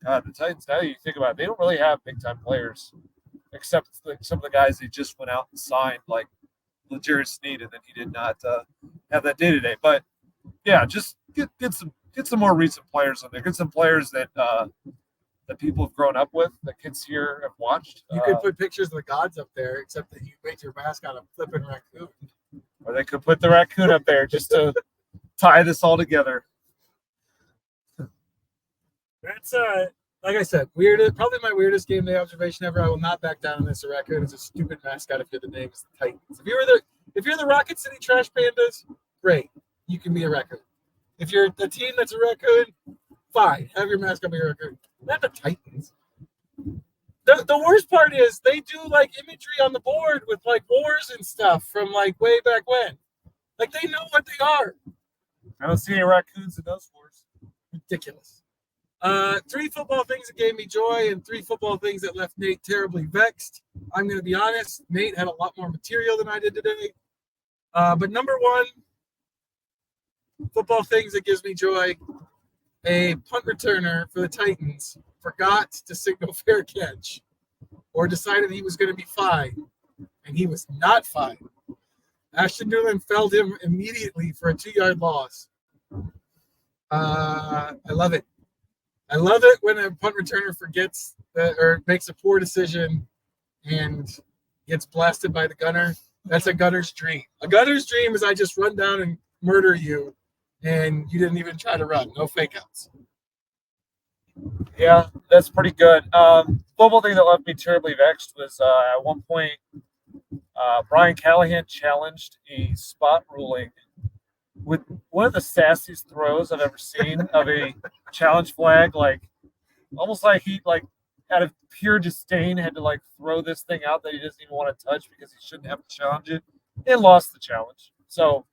the Titans. Now that you think about it, they don't really have big time players, except some of the guys they just went out and signed, like L'Jarius Sneed, and then he did not have that day to day. But yeah, just get some more recent players on there. Get some players that people have grown up with, that kids here have watched. You could put pictures of the gods up there, except that you made your mascot a flipping raccoon. Or they could put the raccoon up there just to tie this all together. That's like I said, probably my weirdest game day observation ever. I will not back down on this. A raccoon is a stupid mascot if you're the name is the Titans. If you're the Rocket City Trash Pandas, great. You can be a raccoon. If you're the team that's a raccoon, fine. Have your mascot be a raccoon. Not the Titans. The worst part is they do imagery on the board with wars and stuff from way back when. They know what they are. I don't see any raccoons in those wars. Ridiculous. 3 football things that gave me joy and 3 football things that left Nate terribly vexed. I'm going to be honest. Nate had a lot more material than I did today. But number 1, football things that gives me joy. A punt returner for the Titans forgot to signal fair catch or decided he was going to be fine, and he was not fine. Ashton Newland felled him immediately for a 2-yard loss. I love it. I love it when a punt returner forgets or makes a poor decision and gets blasted by the gunner. That's a gunner's dream. A gunner's dream is I just run down and murder you, and you didn't even try to run. No fake outs. Yeah, that's pretty good. Football thing that left me terribly vexed was at one point Brian Callahan challenged a spot ruling with one of the sassiest throws I've ever seen of a challenge flag. Almost like he out of pure disdain had to throw this thing out that he doesn't even want to touch because he shouldn't have to challenge it, and lost the challenge. So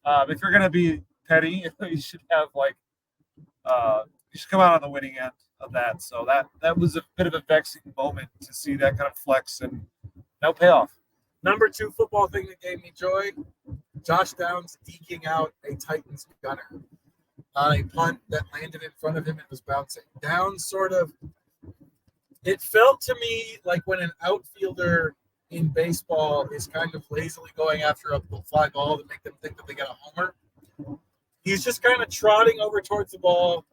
if you're gonna be petty, you should have you should come out on the winning end of that. So that was a bit of a vexing moment to see that kind of flex and no payoff. Number 2 football thing that gave me joy: Josh Downs deking out a Titans gunner on a punt that landed in front of him and was bouncing. Downs it felt to me like when an outfielder in baseball is kind of lazily going after a fly ball to make them think that they get a homer. He's just kind of trotting over towards the ball.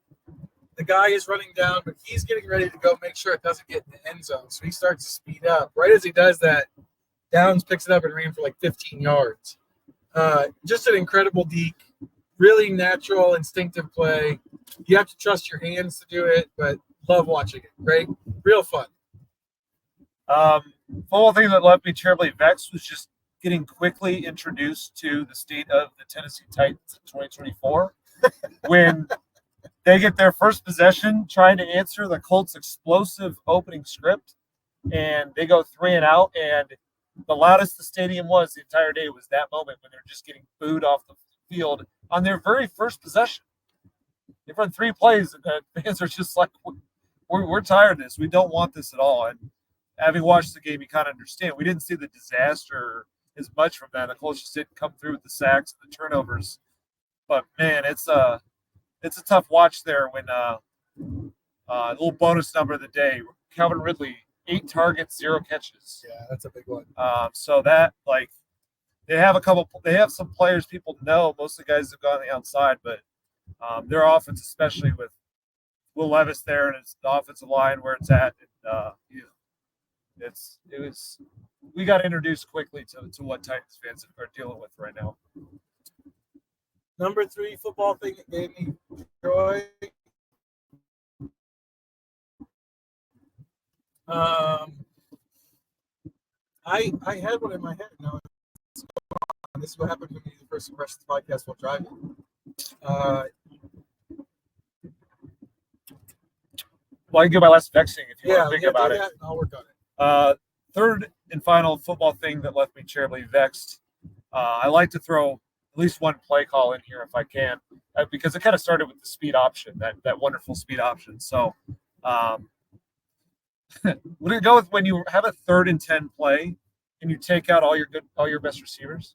The guy is running down, but he's getting ready to go make sure it doesn't get in the end zone. So he starts to speed up. Right as he does that, Downs picks it up and ran for 15 yards. Just an incredible deke. Really natural, instinctive play. You have to trust your hands to do it, but love watching it. Great. Real fun. Football thing that left me terribly vexed was just getting quickly introduced to the state of the Tennessee Titans in 2024 when they get their first possession trying to answer the Colts' explosive opening script, and they go 3 and out, and the loudest the stadium was the entire day was that moment when they're just getting booed off the field on their very first possession. They've run 3 plays, and the fans are just we're tired of this. We don't want this at all. And having watched the game, you kind of understand. We didn't see the disaster as much from that. The Colts just didn't come through with the sacks and the turnovers. But, man, it's a tough watch there when a little bonus number of the day, Calvin Ridley, 8 targets, 0 catches. Yeah, that's a big one. So that they have some players people know. Most of the guys have gone on the outside, but their offense, especially with Will Levis there and it's the offensive line where it's at, we got introduced quickly to what Titans fans are dealing with right now. Number 3 football thing that gave me joy. I had one in my head. No, this is what happened when you do the first impressions podcast while driving. Well, I can get my last vexing if you want to think do about that, it. and I'll work on it. Third and final football thing that left me terribly vexed. I like to throw at least one play call in here if I can, because it kind of started with the speed option, that wonderful speed option. So, would it go with when you have a 3rd and 10 play and you take out all your best receivers?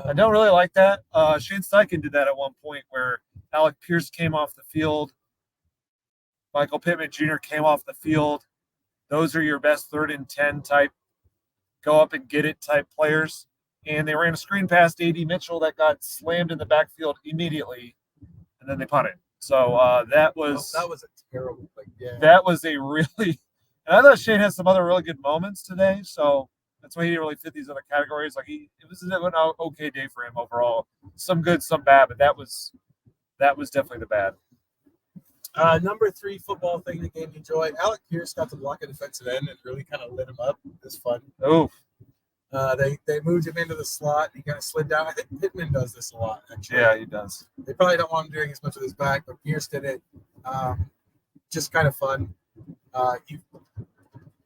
I don't really like that. Shane Steichen did that at one point where Alec Pierce came off the field. Michael Pittman Jr. came off the field. Those are your best 3rd and 10 type, go up and get it type players. And they ran a screen past A.D. Mitchell that got slammed in the backfield immediately, and then they punted. So that was a terrible thing. Yeah. That was a really – and I thought Shane had some other really good moments today, so that's why he didn't really fit these other categories. Like it was an okay day for him overall. Some good, some bad, but that was definitely the bad. Number 3 football thing that gave me joy. Alec Pierce got to block a defensive end and really kind of lit him up. It was fun. Oh, they moved him into the slot. And he kind of slid down. I think Pittman does this a lot, actually. yeah, he does. They probably don't want him doing as much with his back, but Pierce did it. Just kind of fun.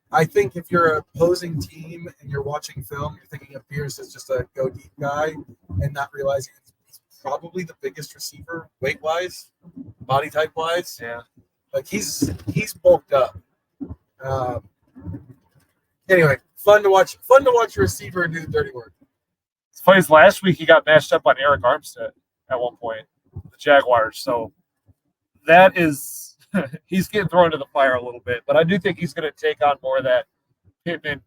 I think if you're an opposing team and you're watching film, you're thinking of Pierce as just a go deep guy and not realizing he's probably the biggest receiver weight wise, body type wise. Yeah. Like he's bulked up. Anyway, fun to watch a receiver do the dirty work. It's funny, last week he got matched up on Eric Armstead at one point, the Jaguars. So that is he's getting thrown to the fire a little bit, but I do think he's going to take on more of that Pittman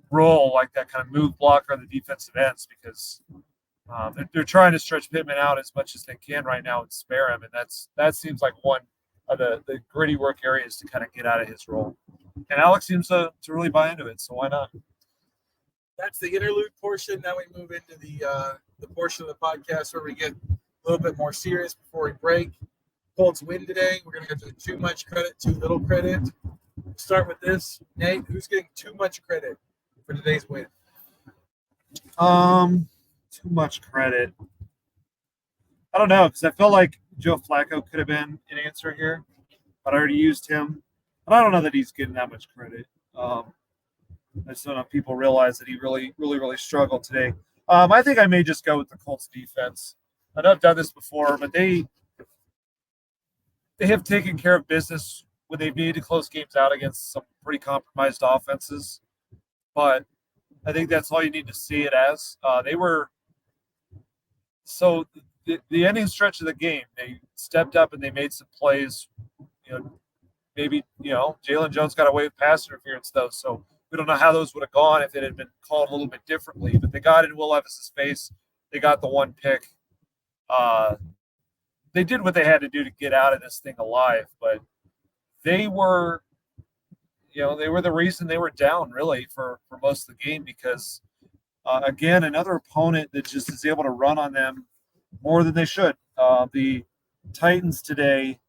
role, like that kind of move blocker on the defensive ends, because they're trying to stretch Pittman out as much as they can right now and spare him, and that seems like one of the gritty work areas to kind of get out of his role. And Alex seems to really buy into it, so why not? That's the interlude portion. Now we move into the portion of the podcast where we get a little bit more serious before we break. Colts win today. We're going to go to too much credit, too little credit. Start with this. Nate, who's getting too much credit for today's win? Too much credit. I don't know, because I feel like Joe Flacco could have been an answer here, but I already used him. But I don't know that he's getting that much credit. I just don't know if people realize that he really, really, really struggled today. I think I may just go with the Colts defense. I know I've done this before, but they have taken care of business when they've needed to close games out against some pretty compromised offenses. But I think that's all you need to see it as. They were – so the ending stretch of the game, they stepped up and they made some plays. Maybe, Jalen Jones got away with pass interference, though, so we don't know how those would have gone if it had been called a little bit differently. But they got in Will Levis's face. They got the one pick. They did what they had to do to get out of this thing alive, but they were, they were the reason they were down really for most of the game, because again, another opponent that just is able to run on them more than they should. The Titans today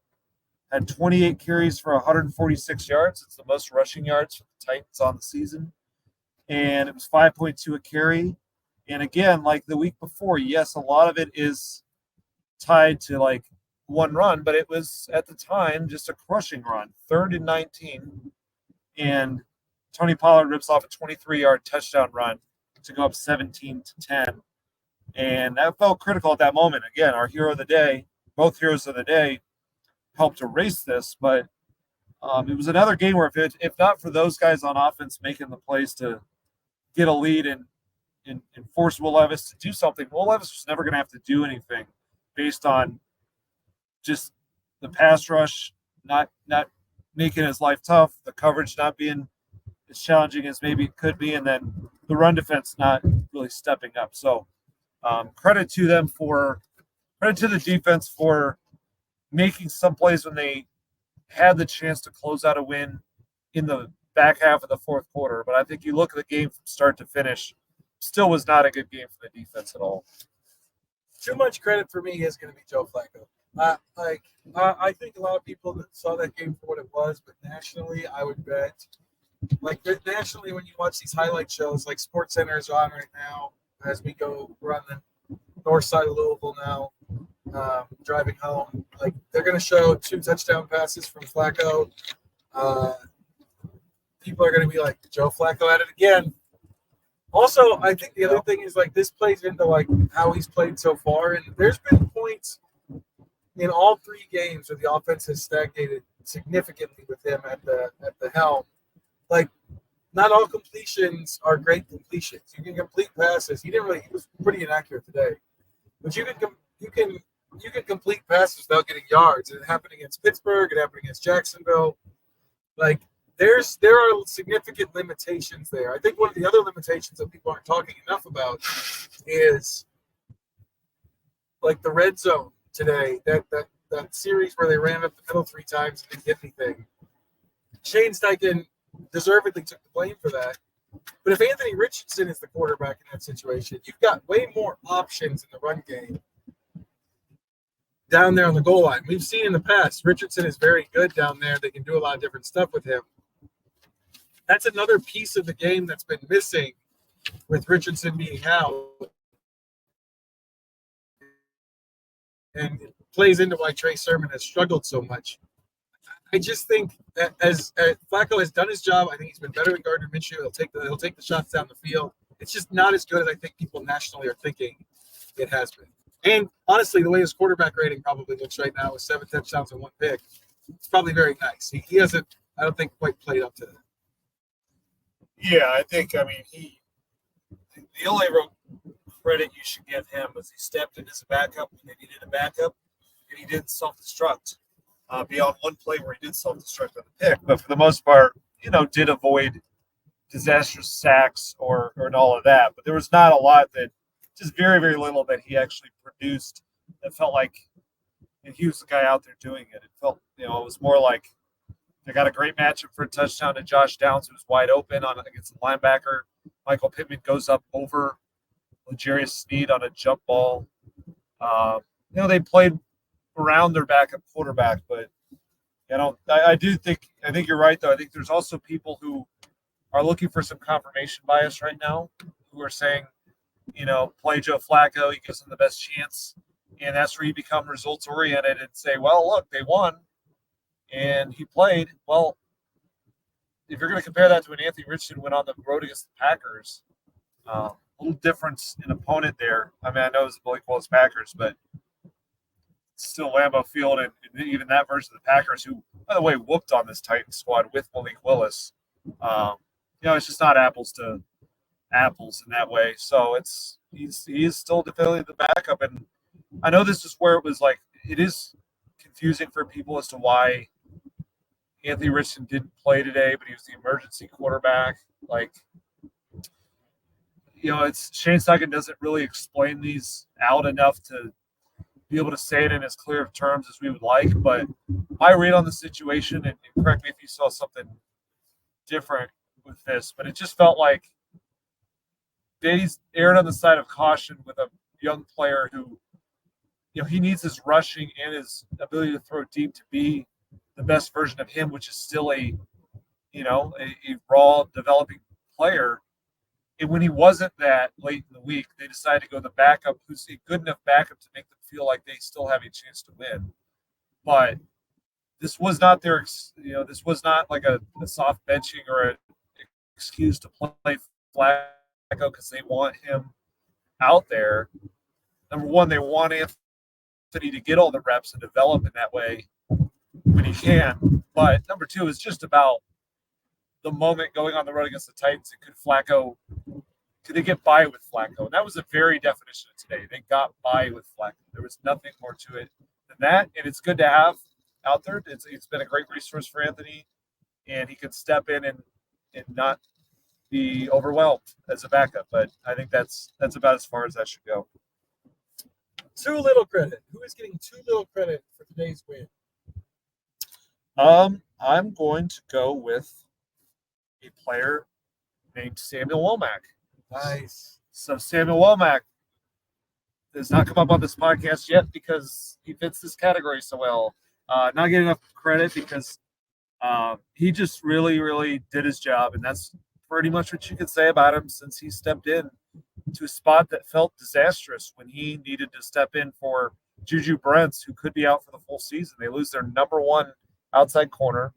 had 28 carries for 146 yards. It's the most rushing yards for the Titans on the season, and it was 5.2 a carry. And again, like the week before, yes, a lot of it is tied to like one run, but it was at the time just a crushing run, 3rd and 19, and Tony Pollard rips off a 23-yard touchdown run to go up 17-10, and that felt critical at that moment. Again, our hero of the day, both heroes of the day, helped erase this, but it was another game where if not for those guys on offense making the plays to get a lead and force Will Levis to do something, Will Levis was never going to have to do anything based on just the pass rush not making his life tough, the coverage not being as challenging as maybe it could be, and then the run defense not really stepping up. So credit to the defense for making some plays when they had the chance to close out a win in the back half of the fourth quarter. But I think you look at the game from start to finish, still was not a good game for the defense at all. Too much credit for me is going to be Joe Flacco. I think a lot of people that saw that game for what it was, but nationally, I would bet, nationally, when you watch these highlight shows, like SportsCenter is on right now, as we're on the north side of Louisville now, driving home. Like they're going to show 2 touchdown passes from Flacco. People are going to be like, Joe Flacco at it again. Also, I think the other thing is like this plays into like how he's played so far, and there's been points in all 3 games where the offense has stagnated significantly with him at the helm. Like, not all completions are great completions. You can complete passes. He was pretty inaccurate today, but you can complete passes without getting yards. And it happened against Pittsburgh. It happened against Jacksonville. Like, there are significant limitations there. I think one of the other limitations that people aren't talking enough about is like the red zone today. That series where they ran up the middle 3 times and didn't get anything. Shane Steichen deservedly took the blame for that. But if Anthony Richardson is the quarterback in that situation, you've got way more options in the run game down there on the goal line. We've seen in the past, Richardson is very good down there. They can do a lot of different stuff with him. That's another piece of the game that's been missing with Richardson being out. And it plays into why Trey Sermon has struggled so much. I just think that as Flacco has done his job, I think he's been better than Gardner Minshew. He'll take the shots down the field. It's just not as good as I think people nationally are thinking it has been. And honestly, the way his quarterback rating probably looks right now with 7 touchdowns and 1 pick, it's probably very nice. He hasn't, I don't think, quite played up to that. Yeah, I think, the only real credit you should give him was he stepped in as a backup when they needed a backup, and he didn't self-destruct beyond 1 play where he did self-destruct on the pick. But for the most part, did avoid disastrous sacks or and all of that. But there was not a lot that, just very, very little that he actually produced that felt like he was the guy out there doing it. It felt, it was more like they got a great matchup for a touchdown to Josh Downs, who was wide open against the linebacker. Michael Pittman goes up over L'Jarius Sneed on a jump ball. They played around their backup quarterback, but I think you're right though. I think there's also people who are looking for some confirmation bias right now, who are saying, play Joe Flacco, he gives them the best chance, and that's where you become results oriented and say, well, look, they won and he played. Well, if you're going to compare that to when Anthony Richardson went on the road against the Packers, a little difference in opponent there. I know it was the Blake Wells Packers, but still Lambeau Field, and even that version of the Packers, who, by the way, whooped on this Titans squad with Malik Willis. It's just not apples to apples in that way. So he's still definitely the backup, and I know this is where it was like it is confusing for people as to why Anthony Richardson didn't play today, but he was the emergency quarterback. It's Shane Steichen doesn't really explain these out enough to be able to say it in as clear of terms as we would like. But my read on the situation, and correct me if you saw something different with this, but it just felt like he's erred on the side of caution with a young player who, he needs his rushing and his ability to throw deep to be the best version of him, which is still a raw developing player. And when he wasn't that late in the week, they decided to go the backup, who's a good enough backup to make them feel like they still have a chance to win. But this was not this was not like a soft benching or an excuse to play Flacco because they want him out there. Number one, they want Anthony to get all the reps and develop in that way when he can. But number two, it's just about the moment going on the road against the Titans. Could they get by with Flacco? And that was the very definition of today. They got by with Flacco. There was nothing more to it than that. And it's good to have out there. It's been a great resource for Anthony, and he could step in and not be overwhelmed as a backup. But I think that's about as far as that should go. Too little credit. Who is getting too little credit for today's win? I'm going to go with a player named Samuel Womack. Nice. So Samuel Womack does not come up on this podcast yet because he fits this category so well. Not getting enough credit because he just really, really did his job, and that's pretty much what you can say about him since he stepped in to a spot that felt disastrous when he needed to step in for Juju Brents, who could be out for the full season. They lose their number one outside corner,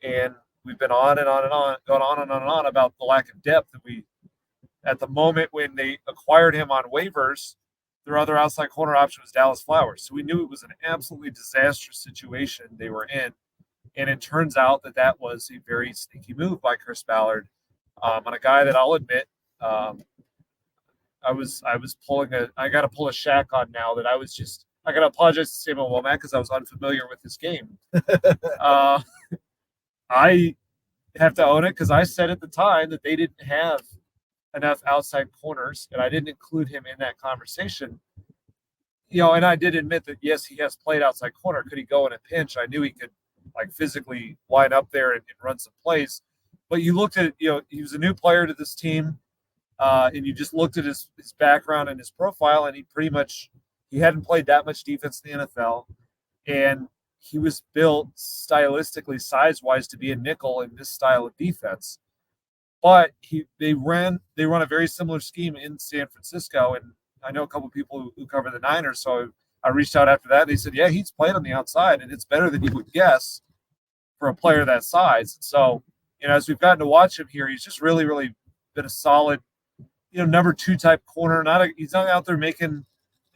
and we've been on and on and on, going on and on and on about the lack of depth that we, at the moment when they acquired him on waivers, their other outside corner option was Dallas Flowers. So we knew it was an absolutely disastrous situation they were in. And it turns out that that was a very sneaky move by Chris Ballard on a guy that I'll admit I was pulling I got to pull a Shaq on now that I got to apologize to Samuel Womack because I was unfamiliar with his game. I have to own it because I said at the time that they didn't have enough outside corners, and I didn't include him in that conversation. And I did admit that, yes, he has played outside corner. Could he go in a pinch? I knew he could physically line up there and run some plays. But you looked at, he was a new player to this team, and you just looked at his background and his profile, and he hadn't played that much defense in the NFL, and he was built stylistically, size-wise, to be a nickel in this style of defense. But they run a very similar scheme in San Francisco, and I know a couple of people who cover the Niners, so I reached out after that. They said, yeah, he's played on the outside, and it's better than you would guess for a player that size. And so, as we've gotten to watch him here, he's just really, really been a solid, number 2 type corner. He's not out there making,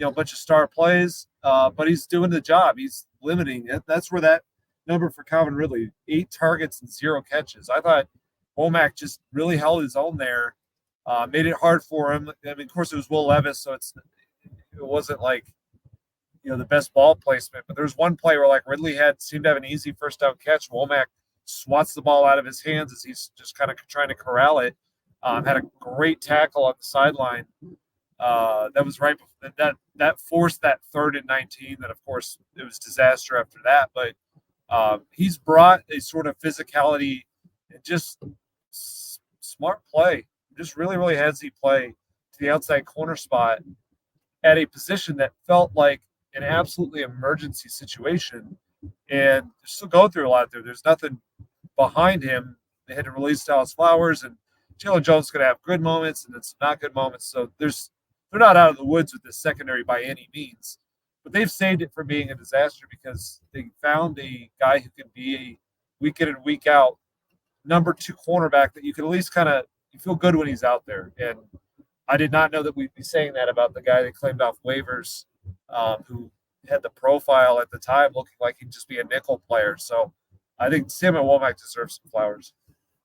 a bunch of star plays, but he's doing the job. He's limiting it. That's where that number for Calvin Ridley, 8 targets and 0 catches. I thought Womack just really held his own there, made it hard for him. I mean, of course, it was Will Levis, so it wasn't like, the best ball placement. But there's one play where Ridley seemed to have an easy first down catch. Womack swats the ball out of his hands as he's just kind of trying to corral it. Had a great tackle on the sideline. That was right before that forced that 3rd and 19. Then, of course, it was disaster after that. But he's brought a sort of physicality and just smart play, just really, really headsy play to the outside corner spot at a position that felt like an absolutely emergency situation. And they're still going through a lot there. There's nothing behind him. They had to release Dallas Flowers, and Jalen Jones is going to have good moments and then some not good moments. So they're not out of the woods with this secondary by any means. But they've saved it from being a disaster because they found a guy who can be a week in and week out number 2 cornerback that you can at least you feel good when he's out there. And I did not know that we'd be saying that about the guy they claimed off waivers, who had the profile at the time looking like he'd just be a nickel player. So I think Samuel Womack deserves some flowers.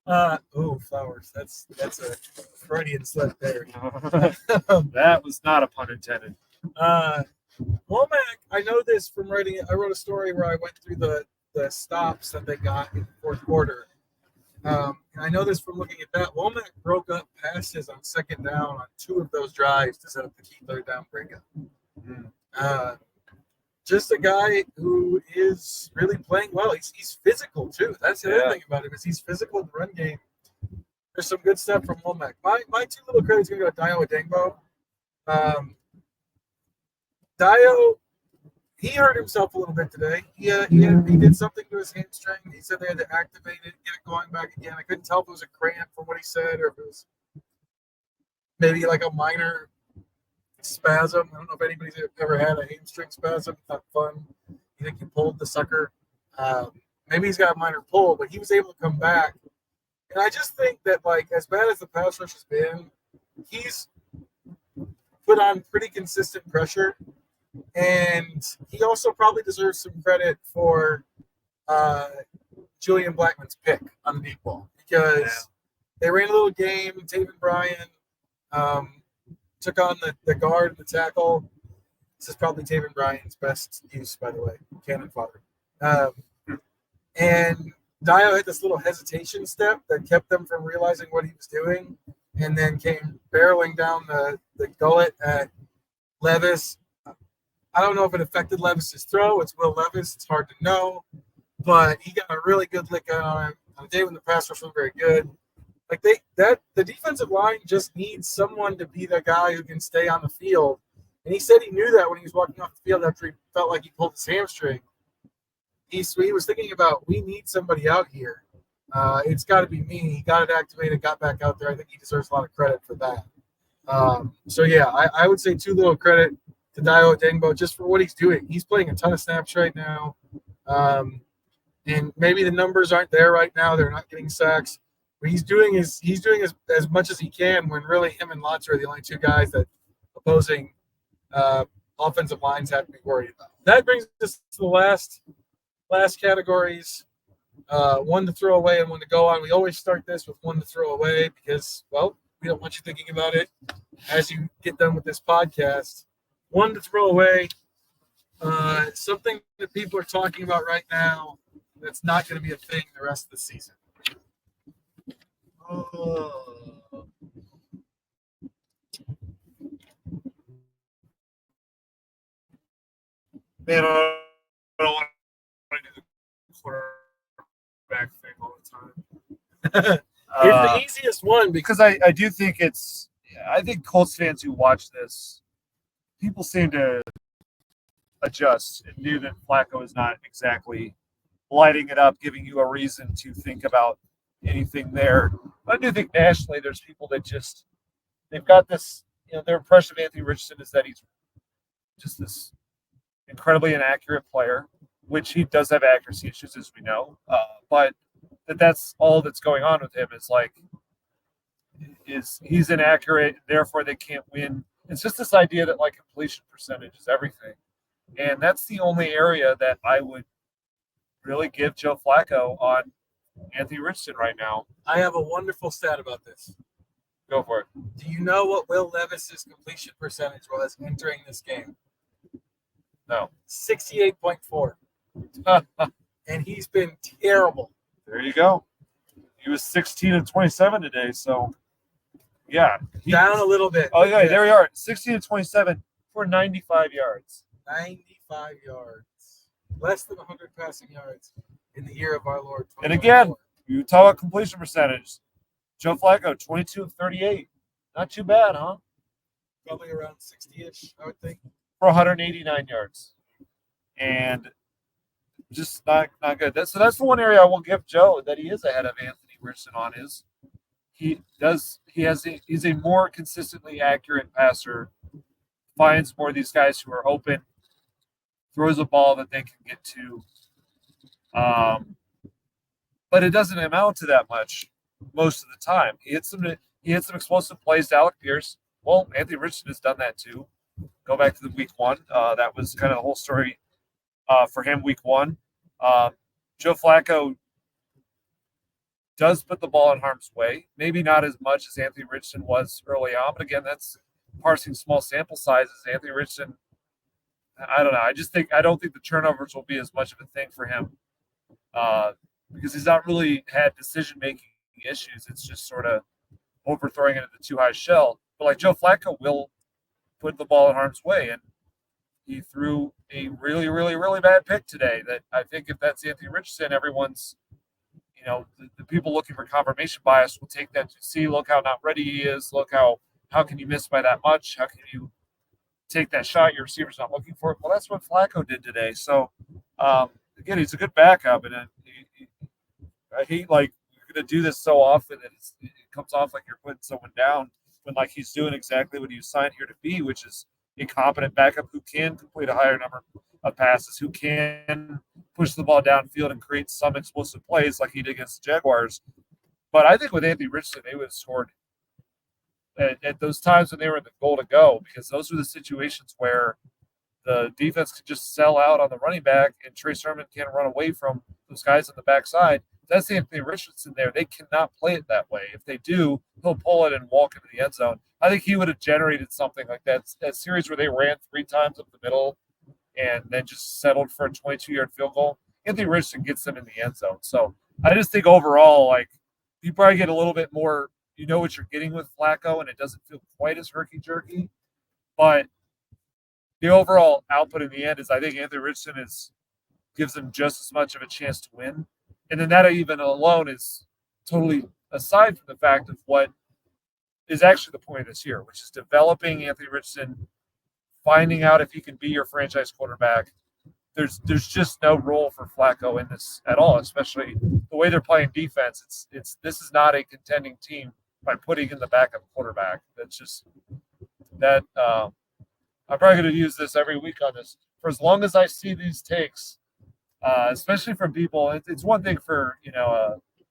Flowers. That's a Freudian slip there. That was not a pun intended. Womack, I know this from writing it. I wrote a story where I went through the stops that they got in the 4th quarter. And I know this from looking at that. Womack broke up passes on 2nd down on 2 of those drives to set up the key 3rd down breakup. Just a guy who is really playing well. He's physical too. That's the other thing about him is he's physical in the run game. There's some good stuff from Womack. My 2 little credits are going to go to Dio Adengbo. Dio, he hurt himself a little bit today. He did something to his hamstring. He said they had to activate it, get it going back again. I couldn't tell if it was a cramp from what he said or if it was maybe like a minor spasm. I don't know if anybody's ever had a hamstring spasm. It's not fun. You think he pulled the sucker. Maybe he's got a minor pull, but he was able to come back. And I just think that, as bad as the pass rush has been, he's put on pretty consistent pressure. And he also probably deserves some credit for Julian Blackman's pick on the deep ball because they ran a little game. Taven Bryan took on the guard and the tackle. This is probably Taven Bryan's best use, by the way, cannon fodder. And Dio had this little hesitation step that kept them from realizing what he was doing and then came barreling down the gullet at Levis. I don't know if it affected Levis's throw. It's Will Levis. It's hard to know. But he got a really good lick on him on a day when the pass rush was very good. The defensive line just needs someone to be the guy who can stay on the field. And he said he knew that when he was walking off the field after he felt like he pulled his hamstring. He was thinking about, we need somebody out here. It's got to be me. He got it activated, got back out there. I think he deserves a lot of credit for that. So yeah, I would say too little credit to Dio Dengbo just for what he's doing. He's playing a ton of snaps right now. And maybe the numbers aren't there right now. They're not getting sacks. But he's doing as much as he can when really him and Lotz are the only two guys that opposing offensive lines have to be worried about. That brings us to the last categories. One to throw away and one to go on. We always start this with one to throw away because, well, we don't want you thinking about it as you get done with this podcast. One to throw away. Something that people are talking about right now that's not going to be a thing the rest of the season. Man, I don't want to do the quarterback thing all the time. It's the easiest one because I do think I think Colts fans who watch this, people seem to adjust and knew that Flacco is not exactly lighting it up, giving you a reason to think about anything there. But I do think nationally there's people that they've got this, their impression of Anthony Richardson is that he's just this incredibly inaccurate player, which he does have accuracy issues, as we know. But that's all that's going on with him is he's inaccurate, therefore they can't win. It's just this idea that like completion percentage is everything. And that's the only area that I would really give Joe Flacco on Anthony Richardson right now. I have a wonderful stat about this. Go for it. Do you know what Will Levis's completion percentage was entering this game? No. 68.4. And he's been terrible. There you go. He was 16 and 27 today, so yeah. Down a little bit. Oh yeah, there we are. 16 and 27 for 95 yards. 95 yards. Less than 100 passing yards in the year of our Lord. And again, you talk about completion percentage. Joe Flacco, 22 of 38. Not too bad, huh? Probably around 60-ish, I would think. For 189 yards. And just not good. So that's the one area I will give Joe that he is ahead of Anthony Richardson on is he's a more consistently accurate passer, finds more of these guys who are open, throws a ball that they can get to. But it doesn't amount to that much most of the time. He hits some explosive plays to Alec Pierce. Well, Anthony Richardson has done that too. Go back to the week one. That was kind of the whole story for him week one. Joe Flacco does put the ball in harm's way. Maybe not as much as Anthony Richardson was early on, but again, that's parsing small sample sizes. Anthony Richardson, I don't know. I don't think the turnovers will be as much of a thing for him because he's not really had decision-making issues. It's just sort of overthrowing it at the too high shell. But like Joe Flacco will put the ball in harm's way, and he threw a really, really, really bad pick today that I think if that's Anthony Richardson, everyone's, the people looking for confirmation bias will take that to see, look how not ready he is. Look how can you miss by that much? How can you take that shot your receiver's not looking for it? Well, that's what Flacco did today. So, again, he's a good backup. And I hate, like, you're going to do this so often that it comes off like you're putting someone down when, like, he's doing exactly what he was signed here to be, which is a competent backup who can complete a higher number of passes, who can push the ball downfield and create some explosive plays like he did against the Jaguars. But I think with Anthony Richardson, they would have scored at those times when they were in the goal to go, because those were the situations where the defense could just sell out on the running back and Trey Sermon can't run away from those guys on the backside. That's Anthony Richardson there. They cannot play it that way. If they do, he'll pull it and walk into the end zone. I think he would have generated something like that series where they ran 3 times up the middle and then just settled for a 22-yard field goal. Anthony Richardson gets them in the end zone. So I just think overall, like, you probably get a little bit more, you know what you're getting with Flacco, and it doesn't feel quite as herky-jerky. But the overall output in the end is I think Anthony Richardson gives them just as much of a chance to win. And then that even alone is totally aside from the fact of what is actually the point of this year, which is developing Anthony Richardson, finding out if he can be your franchise quarterback. There's just no role for Flacco in this at all, especially the way they're playing defense. This is not a contending team by putting in the backup quarterback. That's just that. I'm probably going to use this every week on this for as long as I see these takes, especially from people. It's one thing for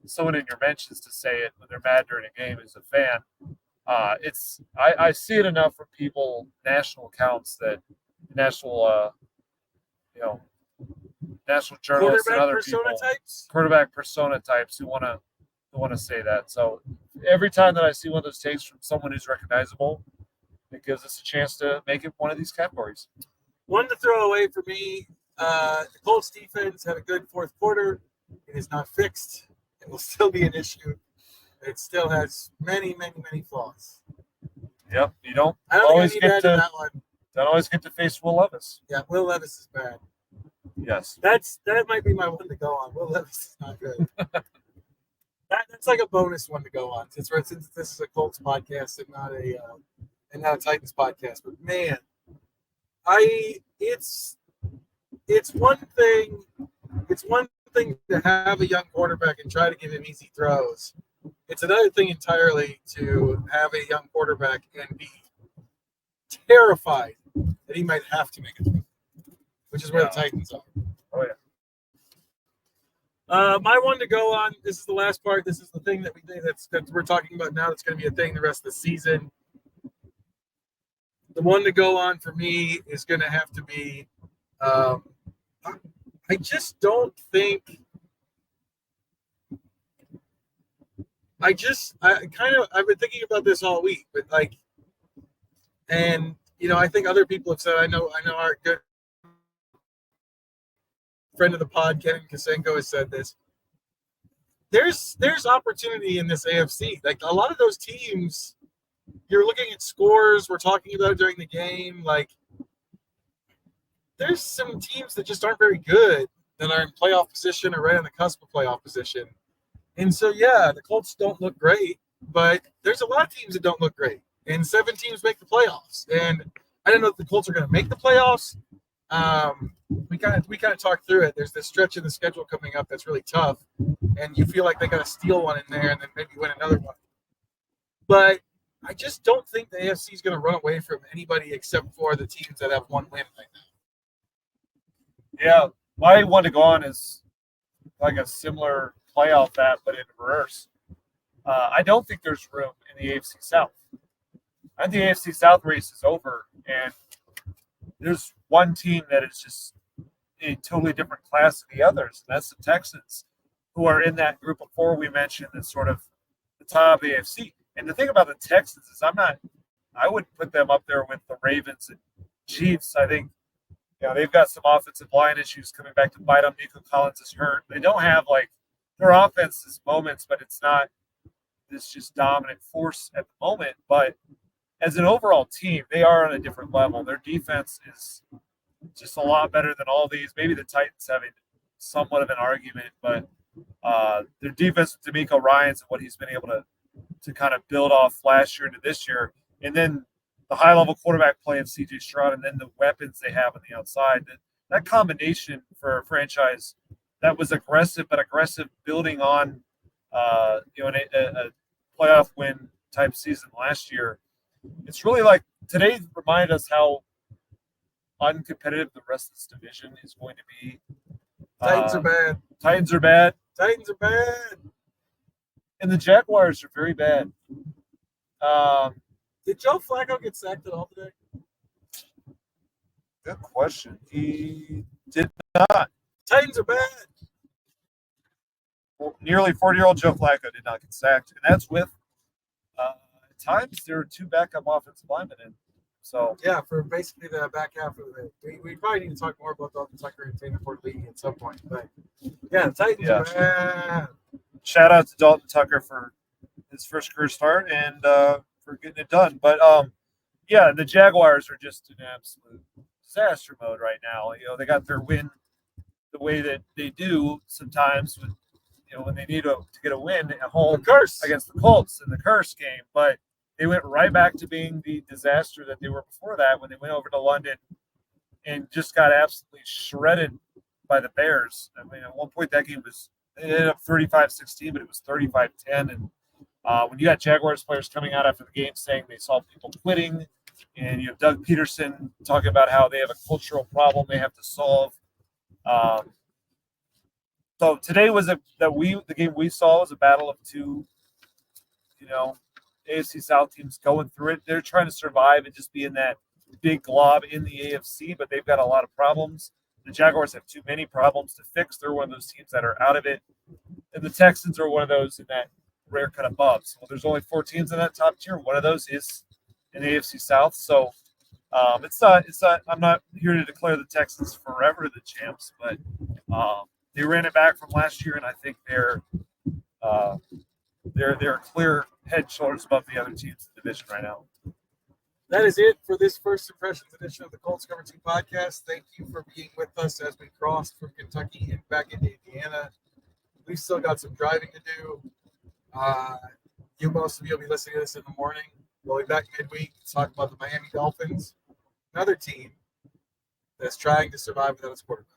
someone in your mentions to say it when they're mad during a game as a fan. I see it enough from people, national accounts, that national national journalists and other people, quarterback persona types who want to say that. So every time that I see one of those takes from someone who's recognizable, it gives us a chance to make it one of these categories. One to throw away for me. The Colts defense had a good fourth quarter. It is not fixed. It will still be an issue. It still has many, many, many flaws. Yep, you don't I don't always think I need get that in to that one. don't always get to face Will Levis. Yeah, Will Levis is bad. Yes, That might be my one to go on. Will Levis is not good. That's like a bonus one to go on since this is a Colts podcast and not a Titans podcast. But man, it's one thing. It's one thing to have a young quarterback and try to give him easy throws. It's another thing entirely to have a young quarterback and be terrified that he might have to make a throw, which is where the Titans are. Oh yeah. My one to go on. This is the last part. This is the thing that we're talking about now. That's going to be a thing the rest of the season. The one to go on for me is going to have to be. I just don't think. I've been thinking about this all week, but I think other people have said. I know our good friend of the pod, Kevin Kosenko, has said this. There's opportunity in this AFC. Like a lot of those teams, you're looking at scores. We're talking about it during the game. Like there's some teams that just aren't very good that are in playoff position or right on the cusp of playoff position. And so, yeah, the Colts don't look great, but there's a lot of teams that don't look great. And 7 teams make the playoffs. And I don't know if the Colts are going to make the playoffs. We kind of talked through it. There's this stretch in the schedule coming up that's really tough, and you feel like they got to steal one in there and then maybe win another one. But I just don't think the AFC is going to run away from anybody except for the teams that have one win right now. Yeah, my one to go on is like a similar playoff that, but in reverse. I don't think there's room in the AFC South. I think the AFC South race is over, and there's one team that is just a totally different class than the others, and that's the Texans, who are in that group of 4 we mentioned that's sort of the top of the AFC. And the thing about the Texans is I wouldn't put them up there with the Ravens and Chiefs. I think they've got some offensive line issues coming back to bite them. Nico Collins is hurt. They don't have their offense is moments, but it's not this just dominant force at the moment. But as an overall team, they are on a different level. Their defense is just a lot better than all these. Maybe the Titans having somewhat of an argument, but their defense with D'Amico Ryans and what he's been able to kind of build off last year into this year, and then the high-level quarterback play of C.J. Stroud, and then the weapons they have on the outside. That combination for a franchise that was aggressive, but aggressive building on a playoff win type season last year. It's really like today reminded us how uncompetitive the rest of this division is going to be. Titans are bad. Titans are bad. Titans are bad. And the Jaguars are very bad. Did Joe Flacco get sacked at all today? Good question. He did not. Titans are bad. Well, nearly 40-year-old Joe Flacco did not get sacked, and that's with at times there are 2 backup offensive linemen in. So yeah, for basically the back half of it, we probably need to talk more about Dalton Tucker and Taylor Ford League at some point. But yeah, the Titans are bad. Shout out to Dalton Tucker for his first career start and for getting it done. But the Jaguars are just in absolute disaster mode right now. They got their win the way that they do sometimes with when they need to get a win at home against the Colts in the curse game. But they went right back to being the disaster that they were before that when they went over to London and just got absolutely shredded by the Bears. I mean, at one point that game ended up 35-16, but it was 35-10. And When you got Jaguars players coming out after the game saying they saw people quitting, and you have Doug Peterson talking about how they have a cultural problem they have to solve. So today was the game we saw was a battle of two, AFC South teams going through it. They're trying to survive and just be in that big glob in the AFC, but they've got a lot of problems. The Jaguars have too many problems to fix. They're one of those teams that are out of it. And the Texans are one of those in that rare cut above. So there's only 4 teams in that top tier. One of those is in the AFC South. So it's not. I'm not here to declare the Texans forever the champs, but they ran it back from last year, and I think they're a clear head and shoulders above the other teams in the division right now. That is it for this first impressions edition of the Colts Cover-2 podcast. Thank you for being with us as we crossed from Kentucky and back into Indiana. We've still got some driving to do. Most of you will be listening to this in the morning. We'll be back midweek to talk about the Miami Dolphins, another team that's trying to survive without its quarterback.